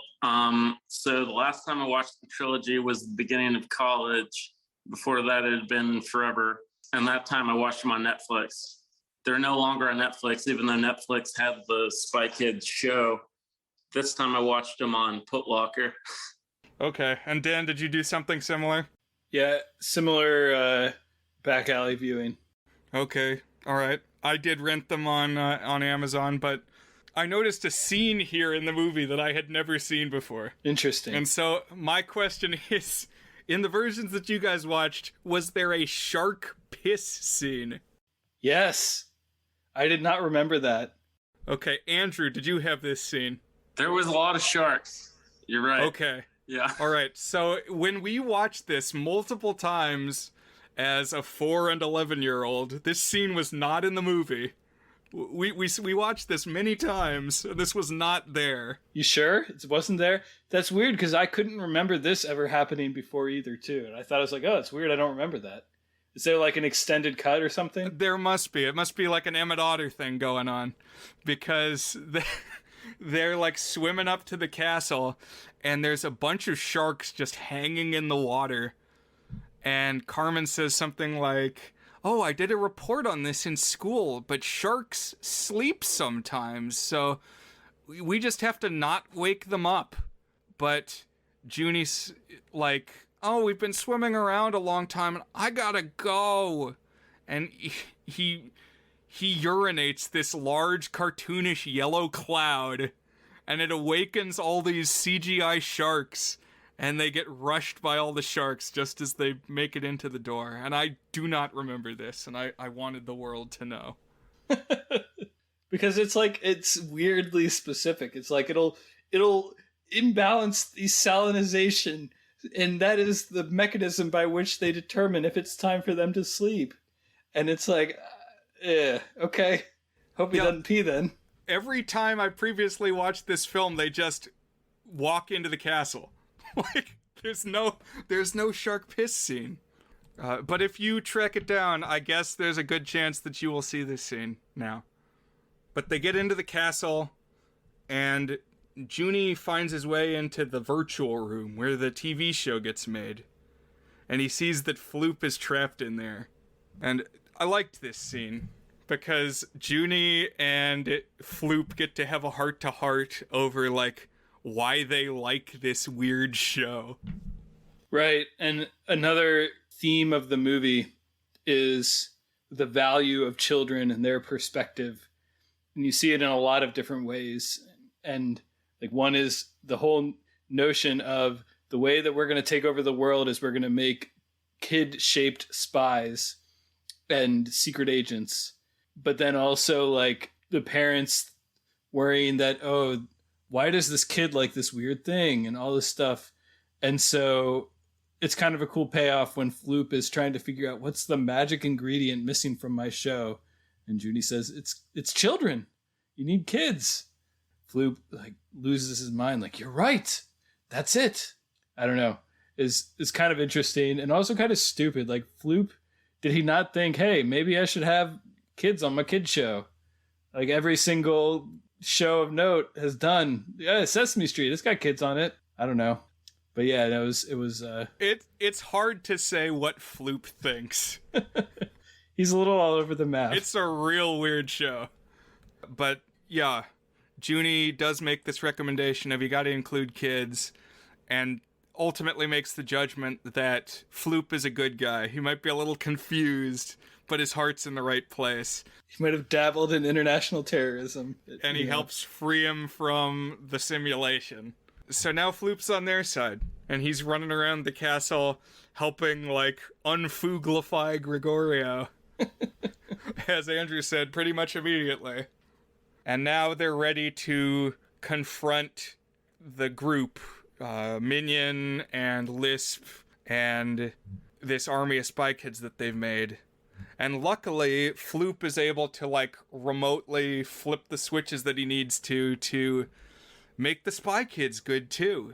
so the last time I watched the trilogy was the beginning of college. Before that, it had been forever. And that time I watched them on Netflix. They're no longer on Netflix, even though Netflix had the Spy Kids show. This time I watched them on Putlocker. Okay, and Dan, did you do something similar? Yeah, similar back alley viewing. Okay, all right. I did rent them on Amazon, but I noticed a scene here in the movie that I had never seen before. Interesting. And so my question is, in the versions that you guys watched, was there a shark piss scene? Yes. I did not remember that. Okay, Andrew, did you have this scene? There was a lot of sharks. You're right. Okay. Yeah. All right. So when we watched this multiple times as a 4 and 11-year-old, this scene was not in the movie. We watched this many times. This was not there. You sure it wasn't there? That's weird because I couldn't remember this ever happening before either, too. And I thought, I was like, oh, it's weird. I don't remember that. Is there like an extended cut or something? There must be. It must be like an Emmett Otter thing going on, because they're like swimming up to the castle, and there's a bunch of sharks just hanging in the water. And Carmen says something like, "Oh, I did a report on this in school, but sharks sleep sometimes, so we just have to not wake them up." But Junie's like, "Oh, we've been swimming around a long time, and I gotta go." And he urinates this large, cartoonish yellow cloud, and it awakens all these CGI sharks, and they get rushed by all the sharks just as they make it into the door. And I do not remember this, and I wanted the world to know. Because it's weirdly specific. It's like it'll imbalance the salinization, and that is the mechanism by which they determine if it's time for them to sleep. And it's like, okay. Hope he doesn't pee then. Every time I previously watched this film, they just walk into the castle. Like, there's no shark piss scene. But if you track it down, I guess there's a good chance that you will see this scene now. But they get into the castle, and Junie finds his way into the virtual room where the TV show gets made. And he sees that Floop is trapped in there. And I liked this scene because Junie and Floop get to have a heart-to-heart over, like, why they like this weird show. Right. And another theme of the movie is the value of children and their perspective. And you see it in a lot of different ways. And like one is the whole notion of the way that we're going to take over the world is we're going to make kid-shaped spies and secret agents. But then also like the parents worrying that, oh, why does this kid like this weird thing and all this stuff? And so it's kind of a cool payoff when Floop is trying to figure out what's the magic ingredient missing from my show. And Junie says, it's children. You need kids. Floop like loses his mind. Like, you're right. That's it. I don't know. is kind of interesting and also kind of stupid. Like, Floop, did he not think, hey, maybe I should have kids on my kid show? Like, every single show of note has done. Yeah, Sesame Street, it's got kids on it. I don't know. But yeah, It's hard to say what Floop thinks. He's a little all over the map. It's a real weird show. But yeah, Junie does make this recommendation of you got to include kids, and ultimately makes the judgment that Floop is a good guy. He might be a little confused, but his heart's in the right place. He might have dabbled in international terrorism. And he helps free him from the simulation. So now Floop's on their side, and he's running around the castle helping, like, unfooglify Gregorio. As Andrew said, pretty much immediately. And now they're ready to confront the group, Minion and Lisp and this army of spy kids that they've made. And luckily, Floop is able to, like, remotely flip the switches that he needs to make the spy kids good too.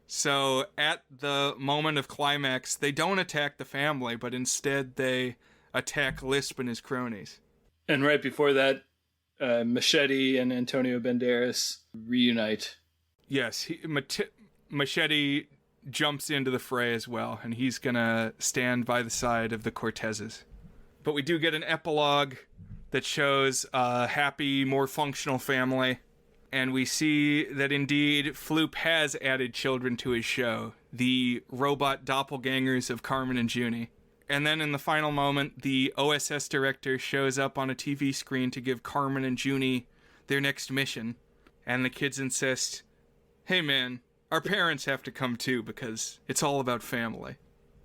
So at the moment of climax, they don't attack the family, but instead they attack Lisp and his cronies. And right before that, Machete and Antonio Banderas reunite. Yes, Machete jumps into the fray as well, and he's gonna stand by the side of the Cortezes. But we do get an epilogue that shows a happy, more functional family. And we see that indeed Floop has added children to his show, the robot doppelgangers of Carmen and Junie. And then in the final moment, the OSS director shows up on a TV screen to give Carmen and Junie their next mission. And the kids insist, hey man, our parents have to come too because it's all about family.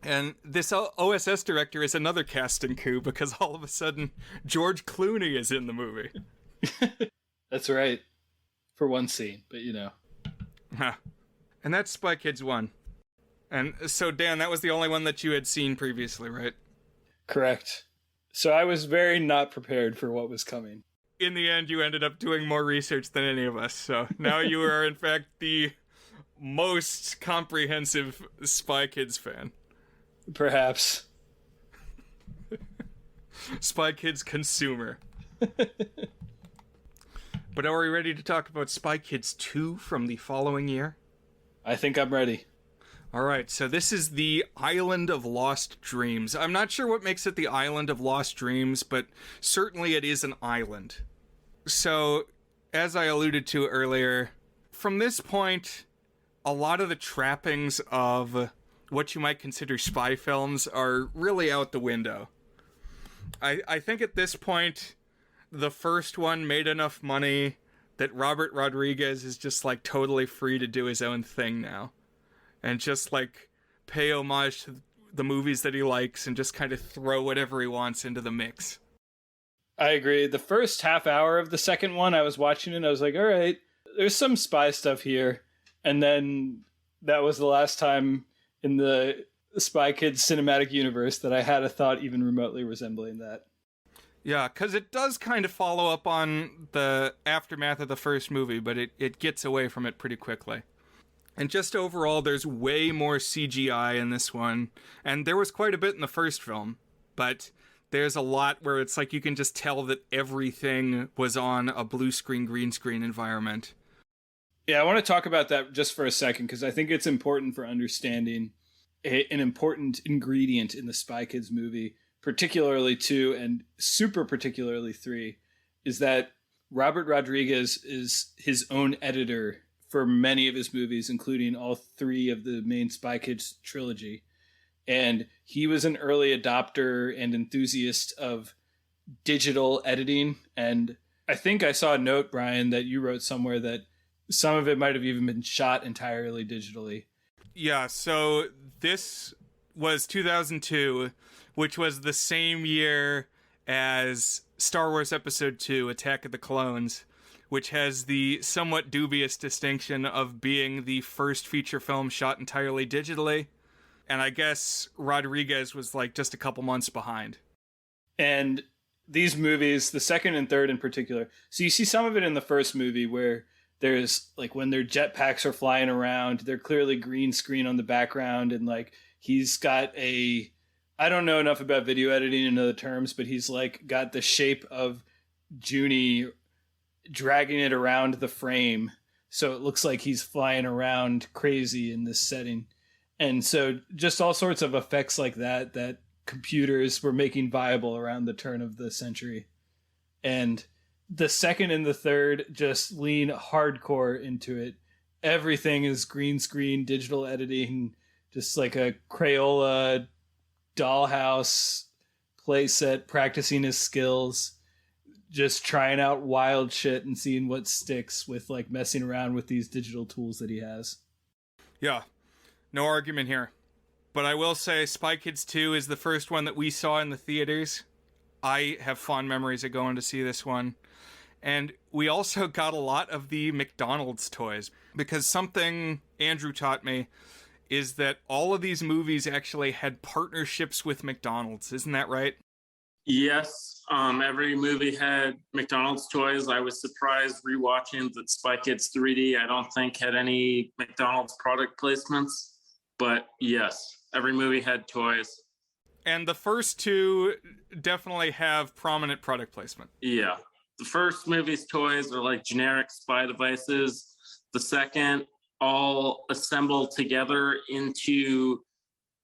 And this OSS director is another casting coup because all of a sudden George Clooney is in the movie. That's right. For one scene, but you know. Huh. And that's Spy Kids 1. And so, Dan, that was the only one that you had seen previously, right? Correct. So I was very not prepared for what was coming. In the end, you ended up doing more research than any of us, so now you are, in fact, the most comprehensive Spy Kids fan. Perhaps. Spy Kids consumer. But are we ready to talk about Spy Kids 2 from the following year? I think I'm ready. All right, so this is the Island of Lost Dreams. I'm not sure what makes it the Island of Lost Dreams, but certainly it is an island. So, as I alluded to earlier, from this point, a lot of the trappings of what you might consider spy films are really out the window. I think at this point, the first one made enough money that Robert Rodriguez is just, like, totally free to do his own thing now. And just, like, pay homage to the movies that he likes and just kind of throw whatever he wants into the mix. I agree. The first half hour of the second one, I was watching it and I was like, all right, there's some spy stuff here. And then that was the last time in the Spy Kids cinematic universe that I had a thought even remotely resembling that. Yeah, because it does kind of follow up on the aftermath of the first movie, but it gets away from it pretty quickly. And just overall, there's way more CGI in this one. And there was quite a bit in the first film, but there's a lot where it's like you can just tell that everything was on a blue screen, green screen environment. Yeah, I want to talk about that just for a second, because I think it's important for understanding an important ingredient in the Spy Kids movie, particularly 2 and super particularly 3, is that Robert Rodriguez is his own editor for many of his movies, including all 3 of the main Spy Kids trilogy. And he was an early adopter and enthusiast of digital editing. And I think I saw a note, Brian, that you wrote somewhere that some of it might have even been shot entirely digitally. Yeah, so this was 2002, which was the same year as Star Wars Episode 2, Attack of the Clones, which has the somewhat dubious distinction of being the first feature film shot entirely digitally. And I guess Rodriguez was like just a couple months behind. And these movies, the second and third in particular, so you see some of it in the first movie where there's like when their jetpacks are flying around, they're clearly green screen on the background, and like he's got I don't know enough about video editing and other terms, but he's like got the shape of Junie dragging it around the frame, so it looks like he's flying around crazy in this setting. And so just all sorts of effects like that computers were making viable around the turn of the century. And the second and the third just lean hardcore into it. Everything is green screen, digital editing, just like a Crayola dollhouse playset, practicing his skills, just trying out wild shit and seeing what sticks with like messing around with these digital tools that he has. Yeah, no argument here. But I will say Spy Kids 2 is the first one that we saw in the theaters. I have fond memories of going to see this one. And we also got a lot of the McDonald's toys, because something Andrew taught me is that all of these movies actually had partnerships with McDonald's. Isn't that right? Yes. Every movie had McDonald's toys. I was surprised rewatching that Spy Kids 3D, I don't think had any McDonald's product placements. But yes, every movie had toys. And the first two definitely have prominent product placement. Yeah. The first movie's toys are like generic spy devices. The second, all assembled together into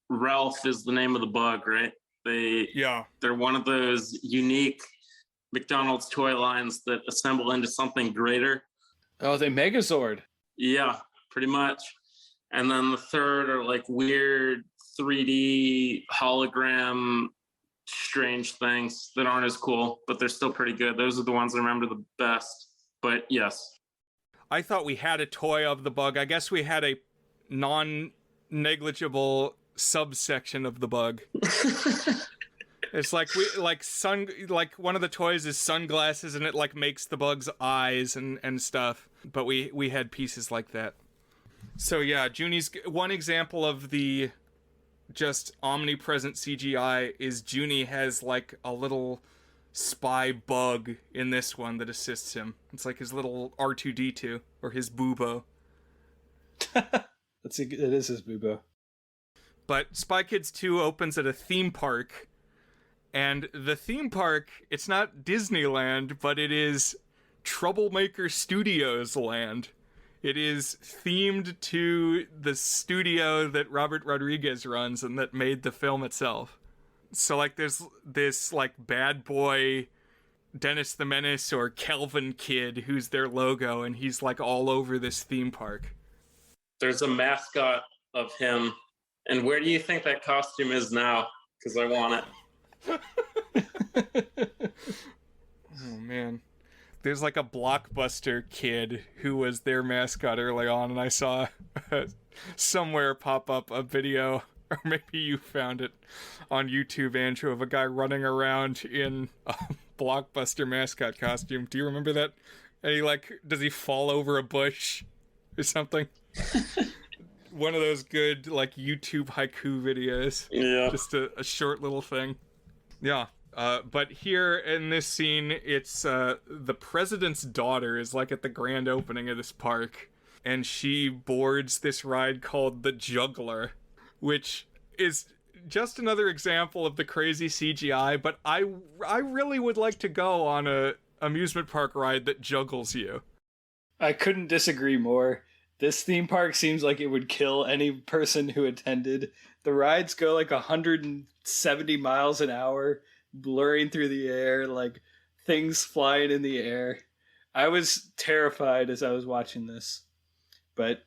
Ralph is the name of the bug, right? They're one of those unique McDonald's toy lines that assemble into something greater. Oh, they Megazord. Yeah, pretty much. And then the third are like weird 3D hologram strange things that aren't as cool, but they're still pretty good. Those are the ones I remember the best. But yes. I thought we had a toy of the bug. I guess we had a non-negligible subsection of the bug. It's like one of the toys is sunglasses, and it like makes the bug's eyes and stuff. But we had pieces like that. So yeah, Junie's one example of the just omnipresent CGI is Junie has like a little spy bug in this one that assists him. It's like his little R2-D2 or his Boobo. It is his Boobo. But Spy Kids 2 opens at a theme park, and the theme park, it's not Disneyland, but it is Troublemaker Studios land. It is themed to the studio that Robert Rodriguez runs and that made the film itself. So like there's this like bad boy Dennis the Menace or Kelvin kid who's their logo, and he's like all over this theme park. There's a mascot of him. And where do you think that costume is now? Because I want it. Oh, man. There's like a Blockbuster kid who was their mascot early on, and I saw somewhere pop up a video, or maybe you found it on YouTube, Andrew, of a guy running around in a Blockbuster mascot costume. Do you remember that? And does he fall over a bush or something? One of those good, like, YouTube haiku videos. Yeah. Just a short little thing. Yeah. But here in this scene, it's the president's daughter is, like, at the grand opening of this park. And she boards this ride called the Juggler, which is just another example of the crazy CGI. But I really would like to go on a amusement park ride that juggles you. I couldn't disagree more. This theme park seems like it would kill any person who attended. The rides go like 170 miles an hour, blurring through the air, like things flying in the air. I was terrified as I was watching this. But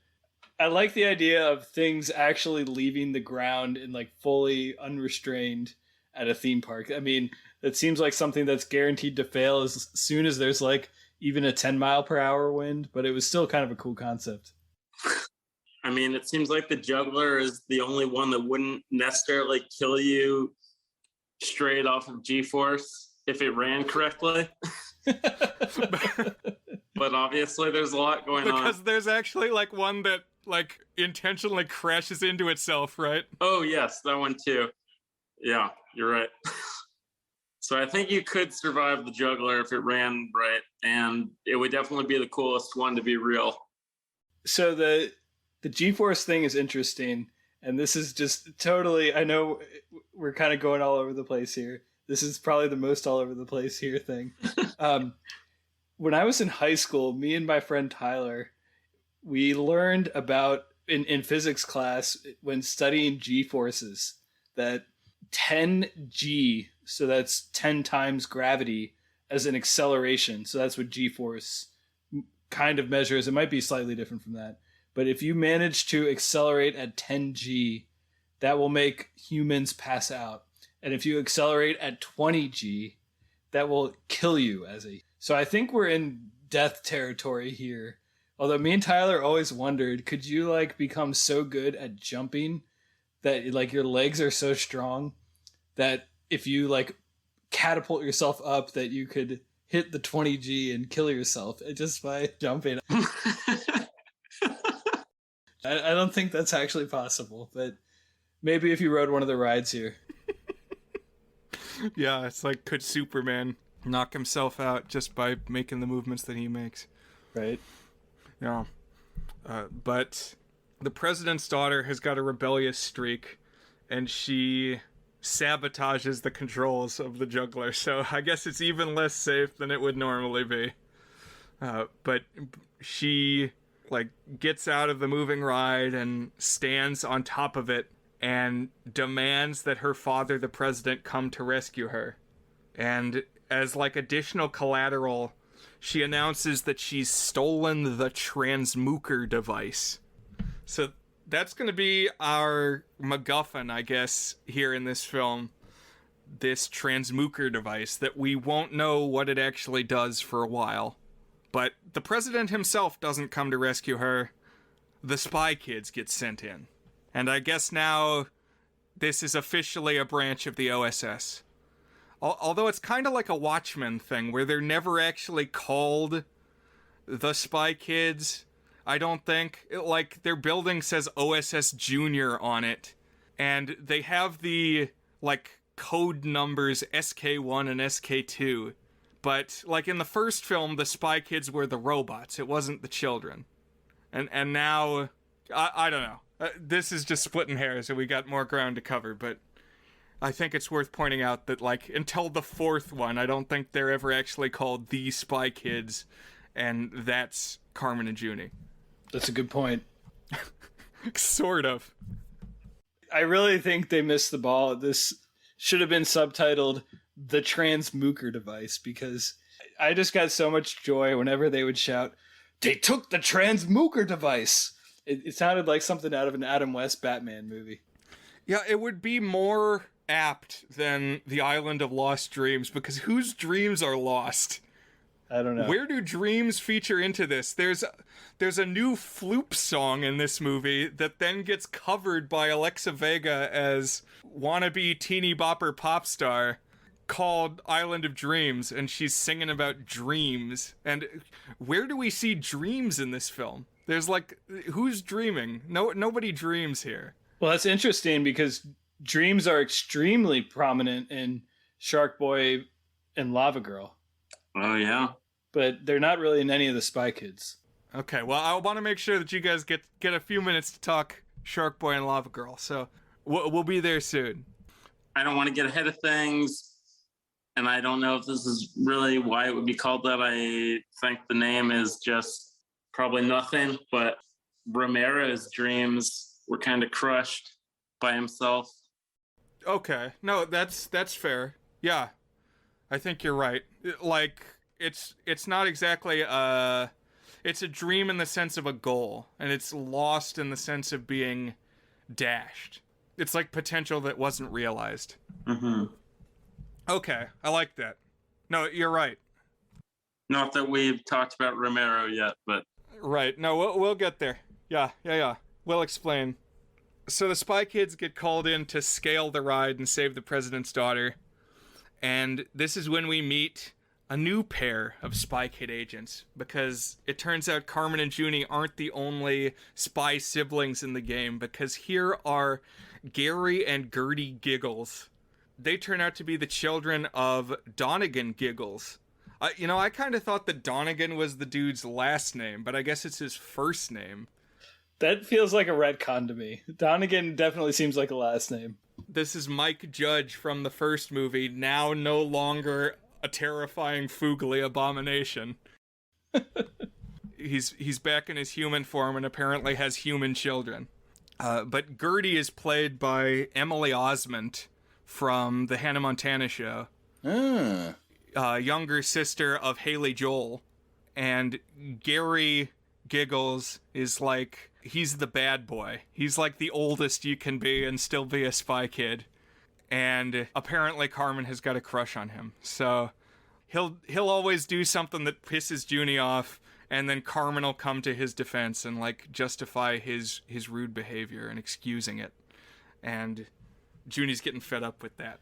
I like the idea of things actually leaving the ground and like fully unrestrained at a theme park. I mean, it seems like something that's guaranteed to fail as soon as there's like even a 10 mile per hour wind, but it was still kind of a cool concept. I mean, it seems like the Juggler is the only one that wouldn't necessarily kill you straight off of G-force if it ran correctly. But obviously there's a lot going on. Because there's actually like one that like intentionally crashes into itself, right? Oh yes, that one too. Yeah, you're right. So I think you could survive the juggler if it ran right, and it would definitely be the coolest one to be real. So the G-force thing is interesting, and this is just totally, I know we're kind of going all over the place here. This is probably the most all over the place here thing. When I was in high school, me and my friend Tyler, we learned about in physics class when studying G-forces that 10G, so that's 10 times gravity as an acceleration. So that's what G-force kind of measures. It might be slightly different from that. But if you manage to accelerate at 10G, that will make humans pass out. And if you accelerate at 20G, that will kill you as a... So I think we're in death territory here. Although me and Tyler always wondered, could you like become so good at jumping that like your legs are so strong that if you like catapult yourself up that you could hit the 20G and kill yourself just by jumping? I don't think that's actually possible, but maybe if you rode one of the rides here. Yeah, it's like, could Superman knock himself out just by making the movements that he makes? Right. Yeah. But the president's daughter has got a rebellious streak, and she sabotages the controls of the juggler, so I guess it's even less safe than it would normally be. But she like gets out of the moving ride and stands on top of it and demands that her father, the president, come to rescue her. And as like additional collateral, she announces that she's stolen the transmooker device. So that's going to be our MacGuffin, I guess, here in this film. This transmooker device that we won't know what it actually does for a while. But the president himself doesn't come to rescue her. The spy kids get sent in. And I guess now this is officially a branch of the OSS. Although it's kind of like a Watchmen thing where they're never actually called the spy kids, I don't think. Like, their building says OSS Junior on it. And they have the, like, code numbers SK1 and SK2. But, like, in the first film, the spy kids were the robots. It wasn't the children. And now, I don't know. This is just splitting hairs, and we got more ground to cover, but I think it's worth pointing out that, like, until the fourth one, I don't think they're ever actually called the Spy Kids, and that's Carmen and Junie. That's a good point. Sort of. I really think they missed the ball. This should have been subtitled The Transmooker Device, because I just got so much joy whenever they would shout, "They took the Transmooker Device!" It sounded like something out of an Adam West Batman movie. Yeah, it would be more apt than The Island of Lost Dreams, because whose dreams are lost? I don't know. Where do dreams feature into this? There's a new Floop song in this movie that then gets covered by Alexa Vega as wannabe teeny bopper pop star called Island of Dreams, and she's singing about dreams. And where do we see dreams in this film? There's like, who's dreaming? Nobody dreams here. Well, that's interesting because dreams are extremely prominent in Shark Boy and Lava Girl. Oh, yeah. But they're not really in any of the Spy Kids. Okay, well, I want to make sure that you guys get a few minutes to talk Shark Boy and Lava Girl, so we'll be there soon. I don't want to get ahead of things, and I don't know if this is really why it would be called that. I think the name is just probably nothing, but Romero's dreams were kind of crushed by himself. Okay, no, that's fair. Yeah, I think you're right. Like, it's not exactly it's a dream in the sense of a goal, and it's lost in the sense of being dashed. It's like potential that wasn't realized. Mm-hmm. Okay, I like that. No, you're right. Not that we've talked about Romero yet, but... Right, no, we'll get there. Yeah. We'll explain. So the Spy Kids get called in to scale the ride and save the president's daughter. And this is when we meet a new pair of Spy Kid agents, because it turns out Carmen and Junie aren't the only spy siblings in the game, because here are Gary and Gertie Giggles, they turn out to be the children of Donegan Giggles. I kind of thought that Donegan was the dude's last name, but I guess it's his first name. That feels like a retcon to me. Donegan definitely seems like a last name. This is Mike Judge from the first movie, now no longer a terrifying Foogly abomination. He's back in his human form and apparently has human children. But Gertie is played by Emily Osment from the Hannah Montana show. Younger sister of Haley Joel. And Gary Giggles is like, he's the bad boy. He's like the oldest you can be and still be a spy kid. And apparently Carmen has got a crush on him. So he'll always do something that pisses Junie off, and then Carmen will come to his defense and like justify his rude behavior and excusing it. And Junie's getting fed up with that.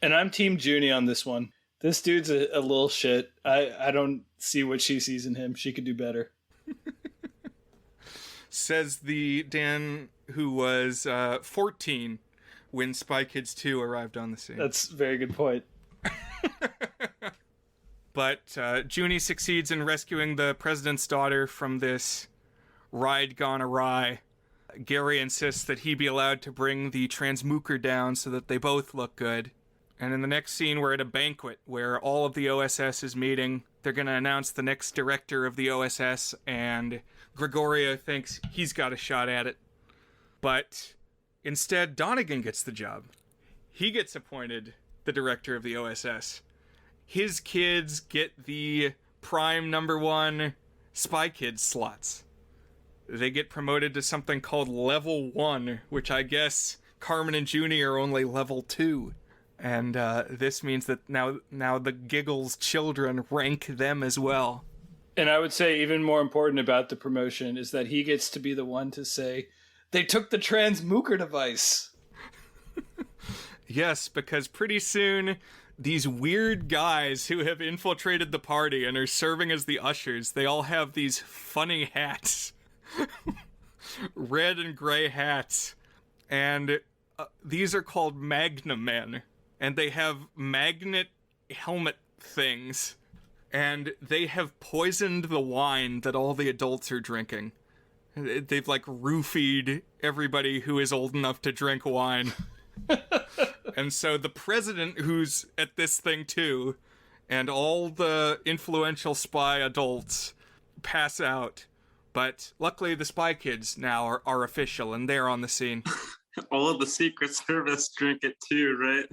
And I'm Team Junie on this one. This dude's a little shit. I don't see what she sees in him. She could do better. Says the Dan who was 14 when Spy Kids 2 arrived on the scene. That's a very good point. But Junie succeeds in rescuing the president's daughter from this ride gone awry. Gary insists that he be allowed to bring the transmooker down so that they both look good. And in the next scene, we're at a banquet where all of the OSS is meeting. They're going to announce the next director of the OSS, and Gregorio thinks he's got a shot at it. But instead, Donegan gets the job. He gets appointed the director of the OSS. His kids get the prime #1 Spy Kids slots. They get promoted to something called level 1, which I guess Carmen and Junie are only level 2. And this means that now the Giggles children rank them as well. And I would say even more important about the promotion is that he gets to be the one to say, they took the transmooker device. Yes, because pretty soon, these weird guys who have infiltrated the party and are serving as the ushers, they all have these funny hats. Red and gray hats. And these are called Magnum Men. And they have magnet helmet things. And they have poisoned the wine that all the adults are drinking. They've like roofied everybody who is old enough to drink wine. And so the president, who's at this thing too, and all the influential spy adults pass out. But luckily the Spy Kids now are official and they're on the scene. All of the Secret Service drink it too, right?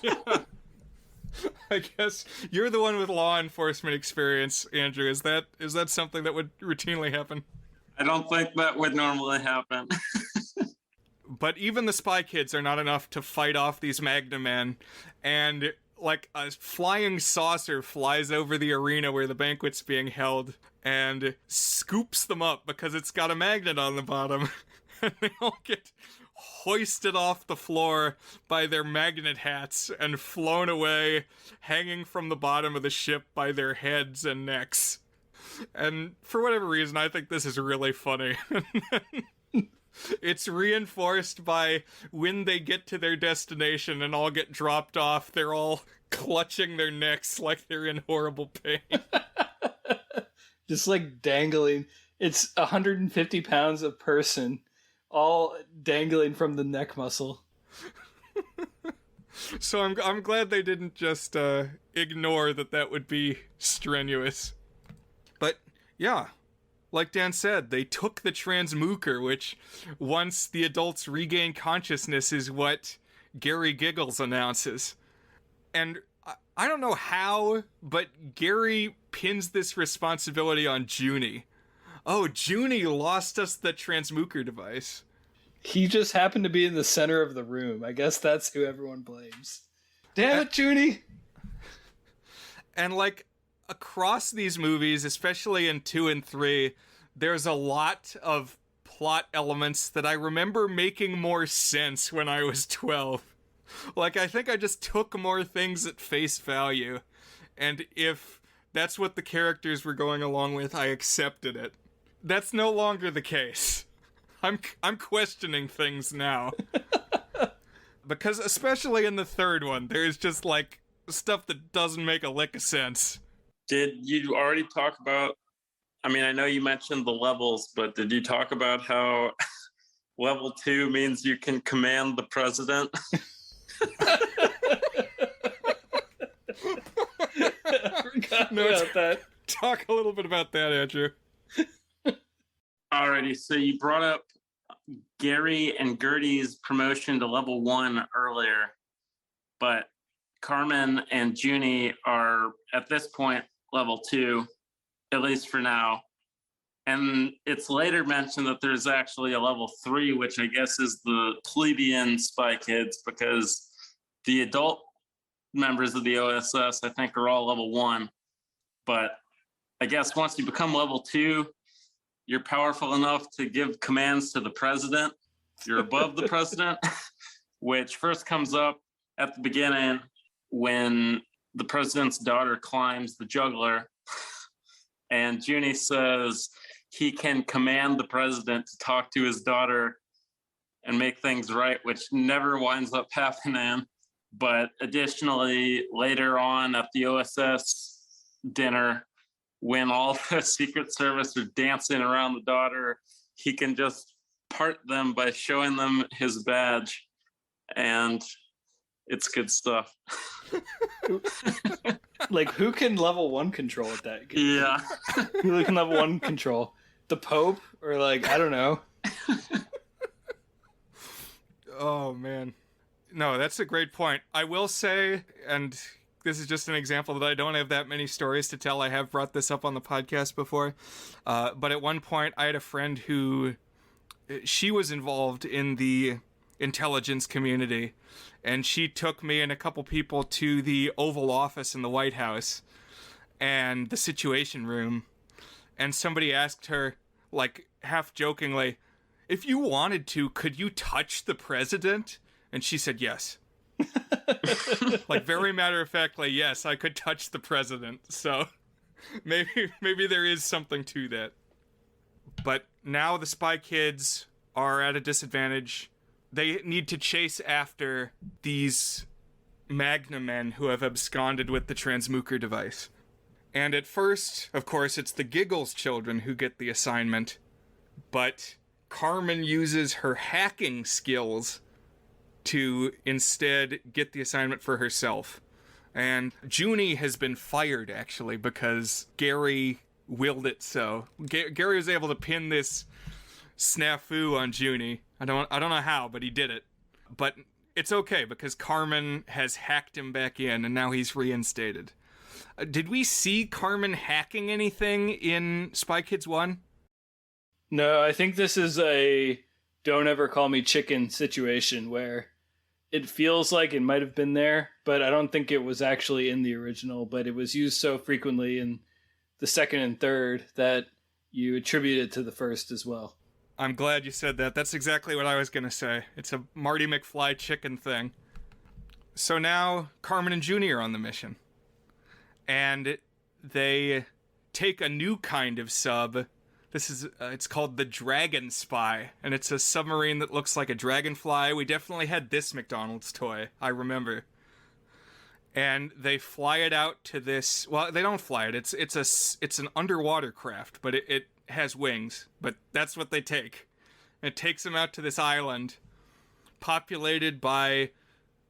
Yeah. I guess you're the one with law enforcement experience, Andrew. Is that something that would routinely happen? I don't think that would normally happen. But even the Spy Kids are not enough to fight off these Magnum Men, and like a flying saucer flies over the arena where the banquet's being held and scoops them up because it's got a magnet on the bottom. And they all get hoisted off the floor by their magnet hats and flown away, hanging from the bottom of the ship by their heads and necks. And for whatever reason, I think this is really funny. It's reinforced by when they get to their destination and all get dropped off, they're all clutching their necks like they're in horrible pain. Just like dangling. It's 150 pounds a person, all dangling from the neck muscle. So I'm glad they didn't just ignore that would be strenuous. But yeah, like Dan said, they took the transmooker, which once the adults regain consciousness is what Gary Giggles announces. And I don't know how, but Gary pins this responsibility on Junie. Oh, Junie lost us the transmooker device. He just happened to be in the center of the room. I guess that's who everyone blames. Damn it, Junie! And like across these movies, especially in 2 and 3, there's a lot of plot elements that I remember making more sense when I was 12. Like, I think I just took more things at face value. And if that's what the characters were going along with, I accepted it. That's no longer the case. I'm questioning things now. Because especially in the third one, there's just like stuff that doesn't make a lick of sense. Did you already talk about, I mean, I know you mentioned the levels, but did you talk about how level 2 means you can command the president? I forgot about that. Talk a little bit about that, Andrew. Alrighty, so you brought up Gary and Gertie's promotion to level 1 earlier, but Carmen and Junie are at this point level 2, at least for now. And it's later mentioned that there's actually a level 3, which I guess is the plebeian spy kids, because the adult members of the OSS, I think, are all level 1. But I guess once you become level 2, you're powerful enough to give commands to the president. You're above the president, which first comes up at the beginning when the president's daughter climbs the juggler. And Junie says he can command the president to talk to his daughter and make things right, which never winds up happening. But additionally, later on at the OSS dinner, when all the Secret Service are dancing around the daughter, he can just part them by showing them his badge. And it's good stuff. Like, who can level 1 control at that? Yeah. Who can level 1 control? The Pope? Or, like, I don't know. Oh, man. No, that's a great point. I will say, and this is just an example that I don't have that many stories to tell. I have brought this up on the podcast before. But at one point, I had a friend who, she was involved in the intelligence community, and she took me and a couple people to the Oval Office in the White House and the Situation Room. And somebody asked her, like, half jokingly, if you wanted to, could you touch the president? And she said yes. Like, very matter-of-factly, yes, I could touch the president. So maybe there is something to that. But now the spy kids are at a disadvantage. They need to chase after these Magna men who have absconded with the transmooker device. And at first, of course, it's the Giggles children who get the assignment. But Carmen uses her hacking skills to instead get the assignment for herself. And Junie has been fired, actually, because Gary willed it so. Gary was able to pin this snafu on Junie. I don't know how, but he did it. But it's okay, because Carmen has hacked him back in, and now he's reinstated. Did we see Carmen hacking anything in Spy Kids 1? No, I think this is a don't ever call me chicken situation where it feels like it might have been there, but I don't think it was actually in the original, but it was used so frequently in the second and third that you attribute it to the first as well. I'm glad you said that. That's exactly what I was going to say. It's a Marty McFly chicken thing. So now Carmen and Junie are on the mission. And they take a new kind of sub. This is, it's called the Dragon Spy, and it's a submarine that looks like a dragonfly. We definitely had this McDonald's toy, I remember. And they fly it out to this, well, they don't fly it, it's an underwater craft, but it has wings, but that's what they take. And it takes them out to this island, populated by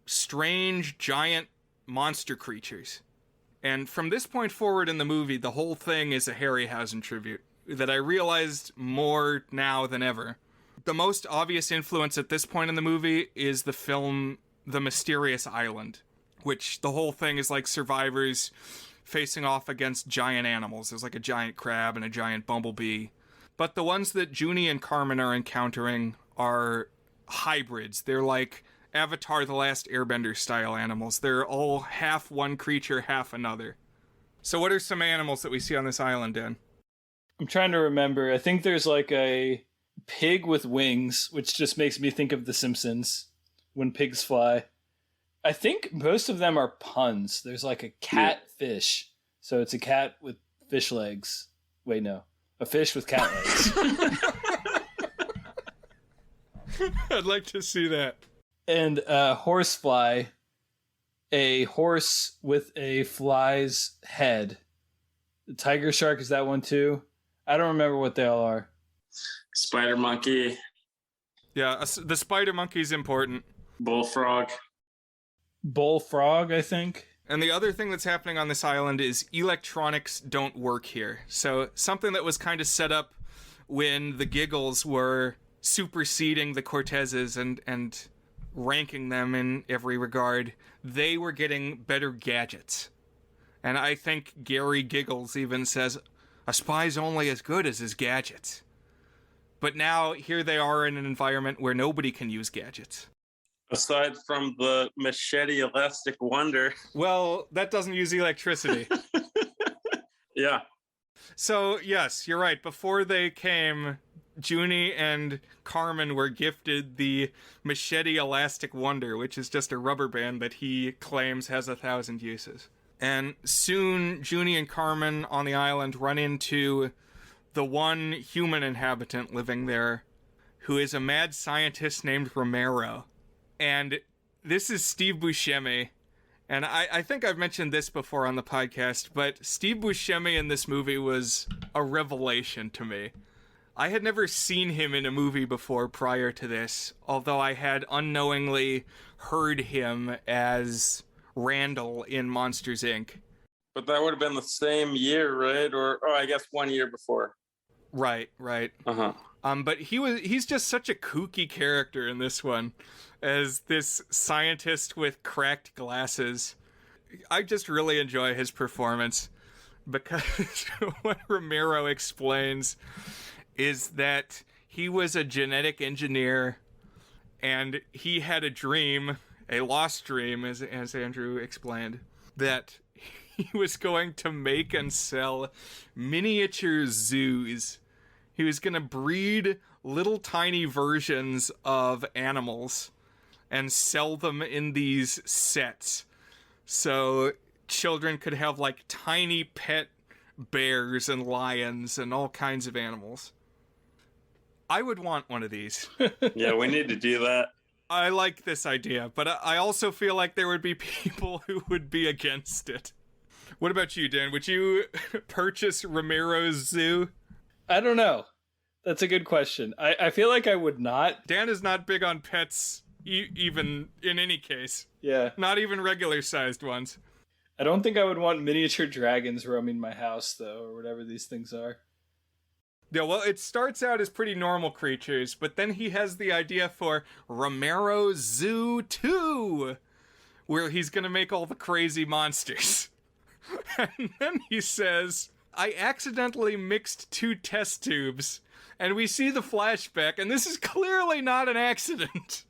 strange, giant monster creatures. And from this point forward in the movie, the whole thing is a Harryhausen tribute that I realized more now than ever. The most obvious influence at this point in the movie is the film The Mysterious Island, which the whole thing is like survivors facing off against giant animals. There's like a giant crab and a giant bumblebee. But the ones that Junie and Carmen are encountering are hybrids. They're like Avatar The Last Airbender style animals. They're all half one creature, half another. So what are some animals that we see on this island, Dan? I'm trying to remember. I think there's like a pig with wings, which just makes me think of The Simpsons when pigs fly. I think most of them are puns. There's like a catfish. So it's a cat with fish legs. Wait, no. A fish with cat legs. I'd like to see that. And horsefly, a horse with a fly's head. The tiger shark, is that one too? I don't remember what they all are. Spider monkey, Yeah, the spider monkey's important. bullfrog. Bullfrog, I think. And the other thing that's happening on this island is electronics don't work here. So something that was kind of set up when the Giggles were superseding the Cortezes and ranking them in every regard, they were getting better gadgets. And I think Gary Giggles even says, a spy's only as good as his gadgets. But now, here they are in an environment where nobody can use gadgets. Aside from the machete elastic wonder. Well, that doesn't use electricity. Yeah. So, yes, you're right. Before they came, Junie and Carmen were gifted the Machete Elastic Wonder, which is just a rubber band that he claims has 1,000 uses. And soon, Junie and Carmen on the island run into the one human inhabitant living there, who is a mad scientist named Romero. And this is Steve Buscemi. And I think I've mentioned this before on the podcast, but Steve Buscemi in this movie was a revelation to me. I had never seen him in a movie before prior to this, although I had unknowingly heard him as Randall in Monsters, Inc. But that would have been the same year, right? Or, I guess 1 year before. Right. Uh-huh. But he's just such a kooky character in this one, as this scientist with cracked glasses. I just really enjoy his performance, because what Romero explains is that he was a genetic engineer, and he had a dream, a lost dream, as Andrew explained, that he was going to make and sell miniature zoos. He was going to breed little tiny versions of animals and sell them in these sets. So children could have like tiny pet bears and lions and all kinds of animals. I would want one of these. Yeah, we need to do that. I like this idea, but I also feel like there would be people who would be against it. What about you, Dan? Would you purchase Romero's zoo? I don't know. That's a good question. I feel like I would not. Dan is not big on pets, even in any case. Yeah. Not even regular-sized ones. I don't think I would want miniature dragons roaming my house, though, or whatever these things are. Yeah, well, it starts out as pretty normal creatures, but then he has the idea for Romero Zoo 2, where he's gonna make all the crazy monsters. And then he says, I accidentally mixed 2 test tubes, and we see the flashback, and this is clearly not an accident.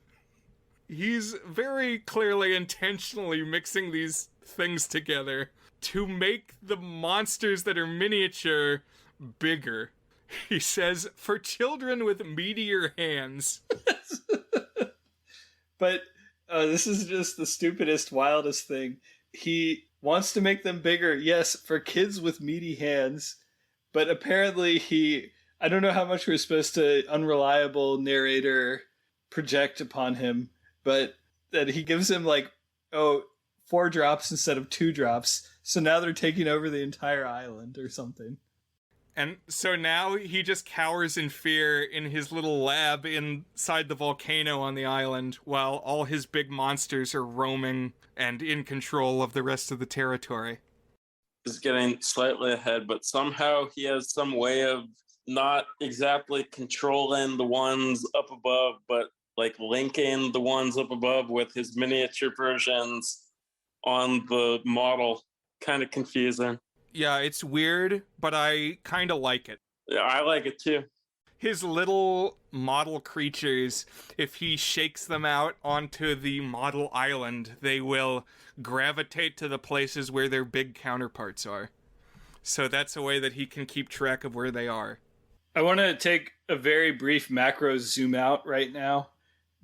He's very clearly intentionally mixing these things together to make the monsters that are miniature bigger. He says, for children with meatier hands. But this is just the stupidest, wildest thing. He wants to make them bigger, yes, for kids with meaty hands, but apparently I don't know how much we're supposed to unreliable narrator project upon him, but that he gives him 4 drops instead of 2 drops, so now they're taking over the entire island or something. And so now he just cowers in fear in his little lab inside the volcano on the island, while all his big monsters are roaming and in control of the rest of the territory. Is getting slightly ahead, but somehow he has some way of not exactly controlling the ones up above, but like linking the ones up above with his miniature versions on the model. Kind of confusing. Yeah, it's weird, but I kind of like it. Yeah, I like it too. His little model creatures, if he shakes them out onto the model island, they will gravitate to the places where their big counterparts are. So that's a way that he can keep track of where they are. I want to take a very brief macro zoom out right now,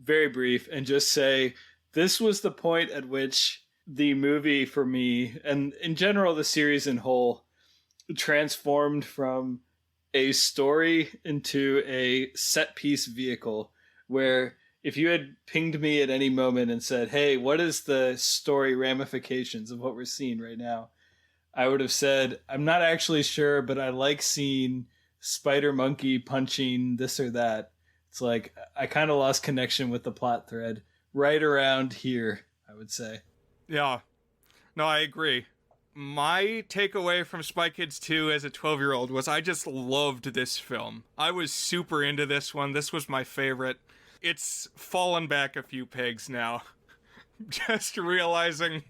very brief, and just say this was the point at which the movie for me, and in general the series in whole, transformed from a story into a set piece vehicle where if you had pinged me at any moment and said, hey, what is the story ramifications of what we're seeing right now? I would have said, I'm not actually sure, but I like seeing Spider Monkey punching this or that. It's like, I kind of lost connection with the plot thread right around here, I would say. Yeah. No, I agree. My takeaway from Spy Kids 2 as a 12-year-old was I just loved this film. I was super into this one. This was my favorite. It's fallen back a few pegs now. Just realizing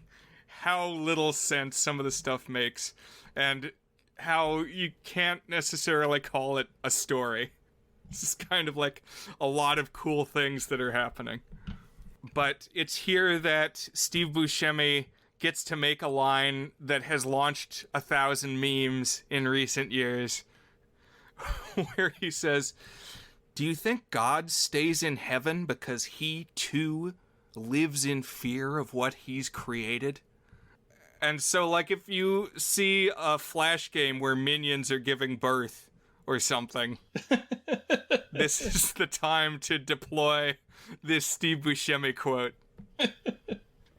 how little sense some of the stuff makes and how you can't necessarily call it a story. It's just kind of like a lot of cool things that are happening. But it's here that Steve Buscemi gets to make a line that has launched 1,000 memes in recent years, where he says, "Do you think God stays in heaven because he, too, lives in fear of what he's created?" And so, like, if you see a Flash game where minions are giving birth or something, this is the time to deploy this Steve Buscemi quote.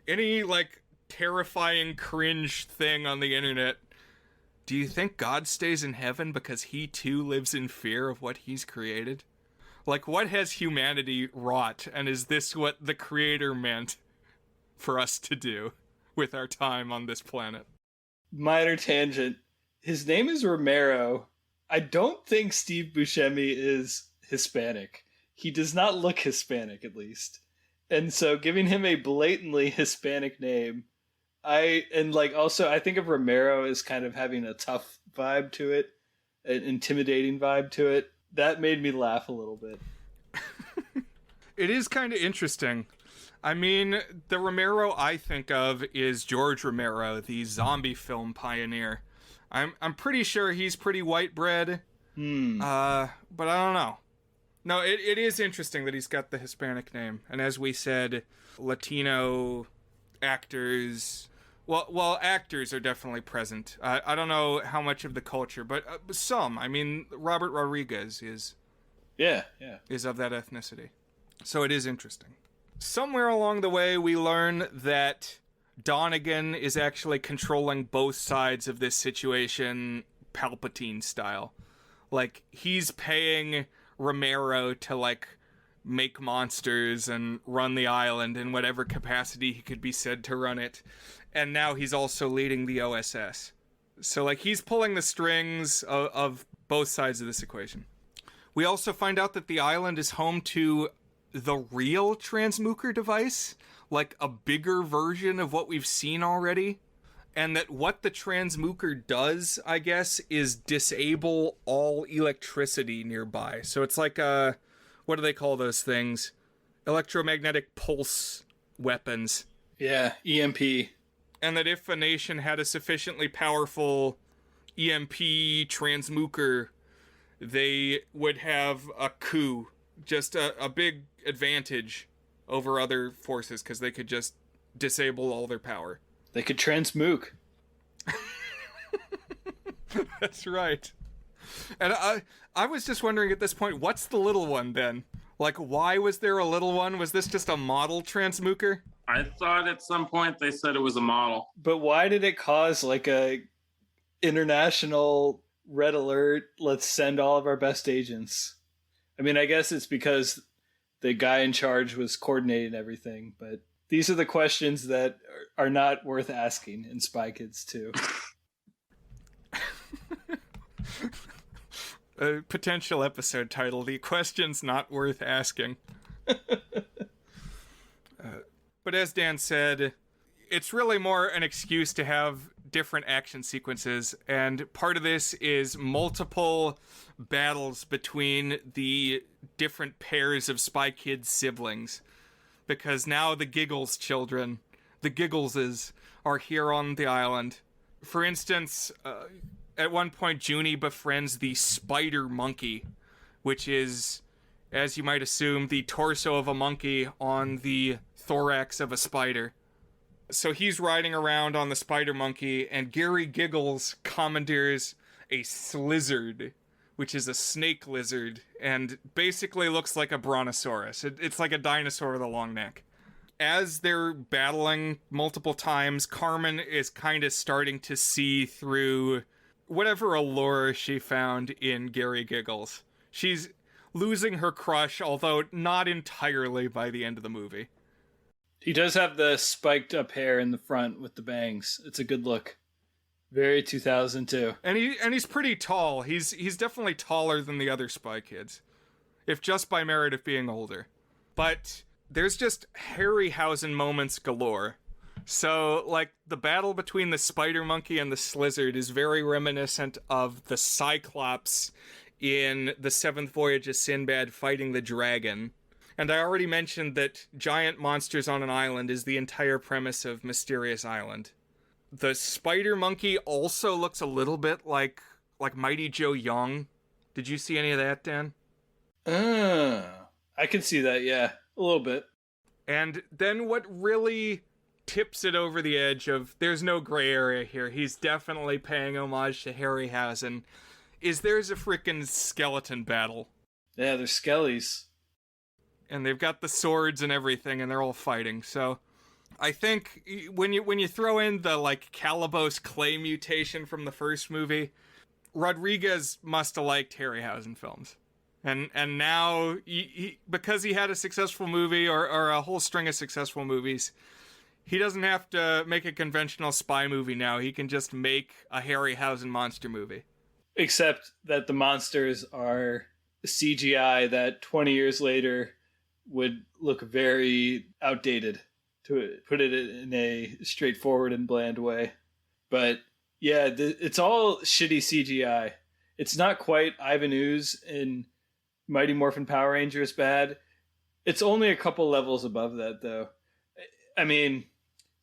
Any, like, terrifying cringe thing on the internet. Do you think God stays in heaven because he too lives in fear of what he's created? Like, what has humanity wrought, and is this what the creator meant for us to do with our time on this planet? Minor tangent. His name is Romero. I don't think Steve Buscemi is Hispanic. He does not look Hispanic, at least. And so giving him a blatantly Hispanic name, I think of Romero as kind of having a tough vibe to it, an intimidating vibe to it. That made me laugh a little bit. It is kind of interesting. I mean, the Romero I think of is George Romero, the zombie film pioneer. I'm pretty sure he's pretty white bread. But I don't know. No, it is interesting that he's got the Hispanic name. And as we said, Latino actors... Well, actors are definitely present. I don't know how much of the culture, but some. I mean, Robert Rodriguez is of that ethnicity. So it is interesting. Somewhere along the way, we learn that Donegan is actually controlling both sides of this situation, Palpatine style. Like, he's paying Romero to, like, make monsters and run the island in whatever capacity he could be said to run it. And now he's also leading the OSS. So, like, he's pulling the strings of both sides of this equation. We also find out that the island is home to the real transmooker device, like a bigger version of what we've seen already. And that what the transmooker does, I guess, is disable all electricity nearby. So it's like what do they call those things? Electromagnetic pulse weapons. Yeah, EMP. And that if a nation had a sufficiently powerful EMP transmooker, they would have a coup, just a big advantage over other forces, because they could just disable all their power. They could transmook. That's right. And I was just wondering at this point, what's the little one then? Like, why was there a little one? Was this just a model transmooker? I thought at some point they said it was a model. But why did it cause like a international red alert? Let's send all of our best agents. I mean, I guess it's because the guy in charge was coordinating everything, but these are the questions that are not worth asking in Spy Kids 2. A potential episode title, The Questions Not Worth Asking. But as Dan said, it's really more an excuse to have different action sequences, and part of this is multiple battles between the different pairs of Spy Kids siblings. Because now the Giggles children, the Giggleses, are here on the island. For instance, at one point, Junie befriends the spider monkey, which is, as you might assume, the torso of a monkey on the thorax of a spider. So he's riding around on the spider monkey, and Gary Giggles commandeers a slizzard, which is a snake lizard and basically looks like a brontosaurus. It's like a dinosaur with a long neck. As they're battling multiple times, Carmen is kind of starting to see through whatever allure she found in Gary Giggles. She's losing her crush, although not entirely by the end of the movie. He does have the spiked up hair in the front with the bangs. It's a good look. Very 2002. And he's pretty tall. He's definitely taller than the other Spy Kids, if just by merit of being older. But there's just Harryhausen moments galore. So, like, the battle between the spider monkey and the slizzard is very reminiscent of the Cyclops in The Seventh Voyage of Sinbad fighting the dragon. And I already mentioned that giant monsters on an island is the entire premise of Mysterious Island. The spider monkey also looks a little bit like Mighty Joe Young. Did you see any of that, Dan? I can see that, yeah. A little bit. And then what really tips it over the edge of there's no gray area here, he's definitely paying homage to Harryhausen, is there's a freaking skeleton battle. Yeah, they're skellies. And they've got the swords and everything, and they're all fighting. So I think when you throw in the, like, Calabos clay mutation from the first movie, Rodriguez must have liked Harryhausen films. And now, he, because he had a successful movie, or a whole string of successful movies, he doesn't have to make a conventional spy movie now. He can just make a Harryhausen monster movie. Except that the monsters are CGI that 20 years later would look very outdated, to put it in a straightforward and bland way. But yeah, it's all shitty CGI. It's not quite Ivan Ooze in Mighty Morphin Power Rangers bad. It's only a couple levels above that, though. I mean,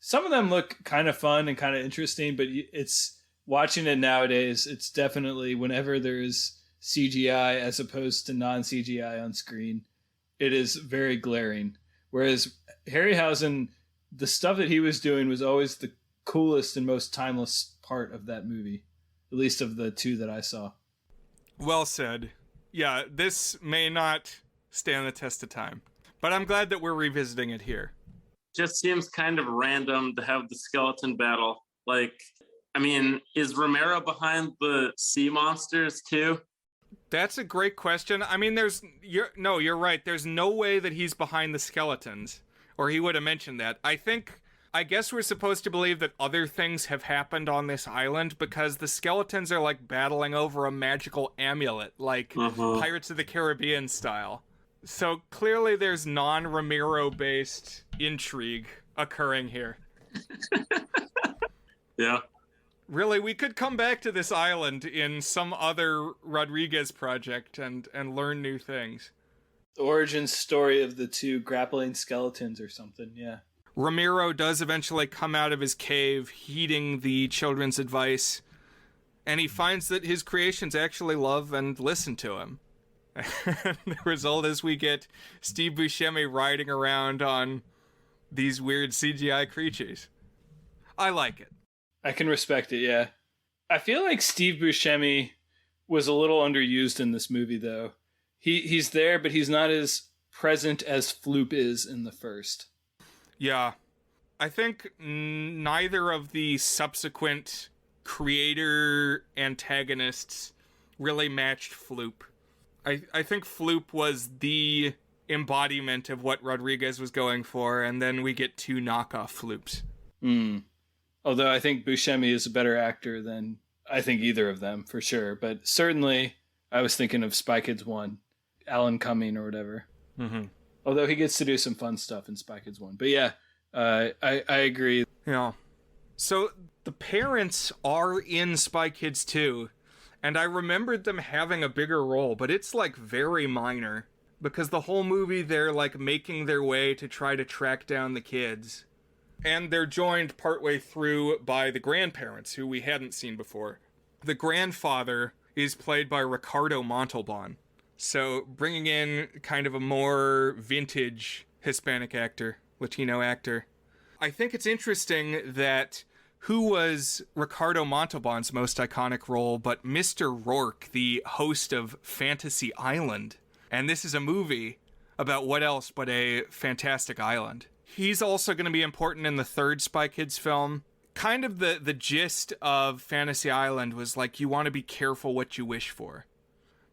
some of them look kind of fun and kind of interesting, but it's watching it nowadays, it's definitely, whenever there's CGI as opposed to non-CGI on screen, it is very glaring. Whereas Harryhausen, the stuff that he was doing was always the coolest and most timeless part of that movie, at least of the two that I saw. Well said. Yeah, this may not stand the test of time, but I'm glad that we're revisiting it here. Just seems kind of random to have the skeleton battle. Like, I mean, is Romero behind the sea monsters too? That's a great question. I mean, you're right. There's no way that he's behind the skeletons, or he would have mentioned that. I guess we're supposed to believe that other things have happened on this island because the skeletons are like battling over a magical amulet, like Pirates of the Caribbean style. So clearly there's non-Romero based intrigue occurring here. Yeah. Really, we could come back to this island in some other Rodriguez project and learn new things. The origin story of the two grappling skeletons or something, yeah. Romero does eventually come out of his cave, heeding the children's advice, and he finds that his creations actually love and listen to him. And the result is we get Steve Buscemi riding around on these weird CGI creatures. I like it. I can respect it, yeah. I feel like Steve Buscemi was a little underused in this movie, though. He's there, but he's not as present as Floop is in the first. Yeah. I think neither of the subsequent creator antagonists really matched Floop. I think Floop was the embodiment of what Rodriguez was going for, and then we get two knockoff Floops. Although I think Buscemi is a better actor than I think either of them, for sure. But certainly, I was thinking of Spy Kids 1, Alan Cumming or whatever. Mm-hmm. Although he gets to do some fun stuff in Spy Kids 1. But yeah, I agree. Yeah. So the parents are in Spy Kids 2, and I remembered them having a bigger role, but it's like very minor. Because the whole movie, they're like making their way to try to track down the kids. And they're joined partway through by the grandparents, who we hadn't seen before. The grandfather is played by Ricardo Montalban. So bringing in kind of a more vintage Hispanic actor, Latino actor. I think it's interesting that who was Ricardo Montalban's most iconic role but Mr. Rourke, the host of Fantasy Island. And this is a movie about what else but a fantastic island. He's also going to be important in the third Spy Kids film. Kind of the gist of Fantasy Island was like, you want to be careful what you wish for.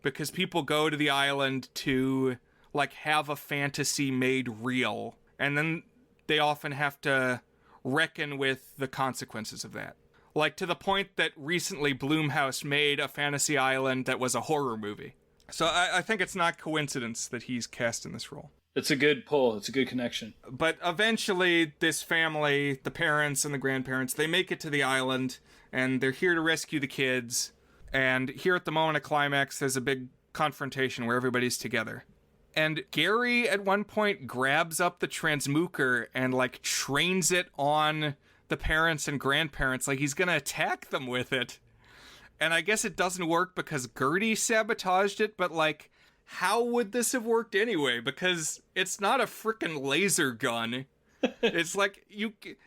Because people go to the island to like have a fantasy made real. And then they often have to reckon with the consequences of that. Like to the point that recently Blumhouse made a Fantasy Island that was a horror movie. So I think it's not coincidence that he's cast in this role. It's a good pull. It's a good connection. But eventually, this family, the parents and the grandparents, they make it to the island, and they're here to rescue the kids. And here at the moment of climax, there's a big confrontation where everybody's together. And Gary, at one point, grabs up the transmooker and, like, trains it on the parents and grandparents, like he's gonna attack them with it. And I guess it doesn't work because Gertie sabotaged it, but, like, how would this have worked anyway? Because it's not a frickin' laser gun. It's like,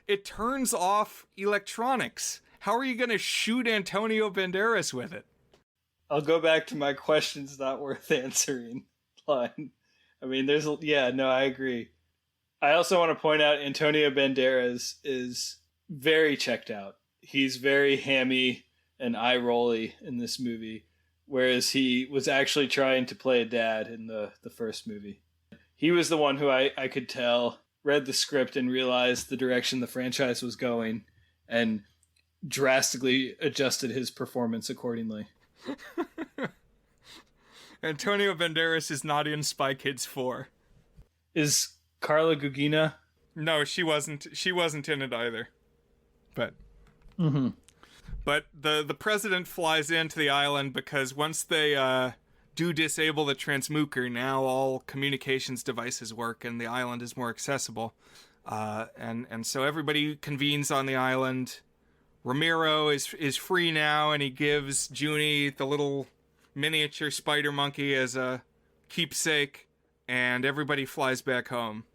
it turns off electronics. How are you gonna shoot Antonio Banderas with it? I'll go back to my questions not worth answering line. I mean, I agree. I also want to point out Antonio Banderas is very checked out. He's very hammy and eye-rolly in this movie, whereas he was actually trying to play a dad in the first movie. He was the one who I could tell read the script and realized the direction the franchise was going and drastically adjusted his performance accordingly. Antonio Banderas is not in Spy Kids 4. Is Carla Gugino? No, she wasn't in it either. But Mm-hmm. But the president flies into the island because once they do disable the transmooker, now all communications devices work and the island is more accessible. And so everybody convenes on the island. Ramiro is free now, and he gives Junie the little miniature spider monkey as a keepsake, and everybody flies back home.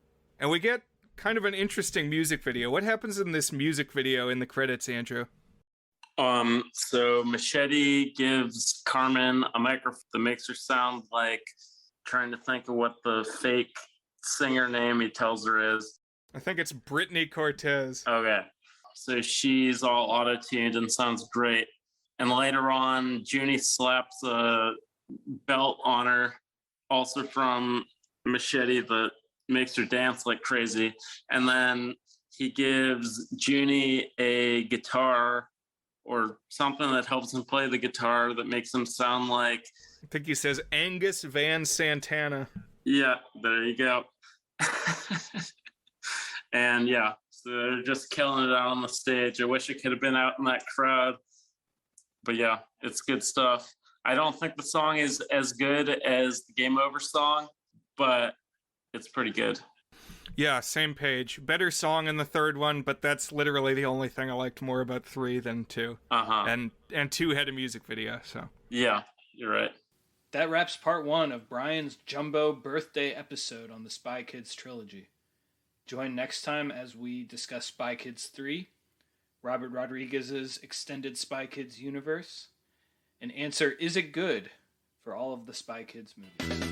And we get kind of an interesting music video. What happens in this music video in the credits, Andrew? So Machete gives Carmen a microphone that makes her sound like, trying to think of what the fake singer name he tells her is. I think it's Brittany Cortez. Okay. So she's all auto-tuned and sounds great. And later on, Junie slaps a belt on her, also from Machete, that makes her dance like crazy. And then he gives Junie a guitar or something that helps him play the guitar that makes him sound like... I think he says Angus Van Santana. Yeah, there you go. And yeah, so they're just killing it out on the stage. I wish I could have been out in that crowd. But yeah, it's good stuff. I don't think the song is as good as the Game Over song, but it's pretty good. Yeah, same page. Better song in the third one, but that's literally the only thing I liked more about 3 than 2. Uh-huh. And 2 had a music video, so. Yeah, you're right. That wraps part 1 of Brian's Jumbo birthday episode on the Spy Kids trilogy. Join next time as we discuss Spy Kids 3, Robert Rodriguez's extended Spy Kids universe, and answer, is it good, for all of the Spy Kids movies.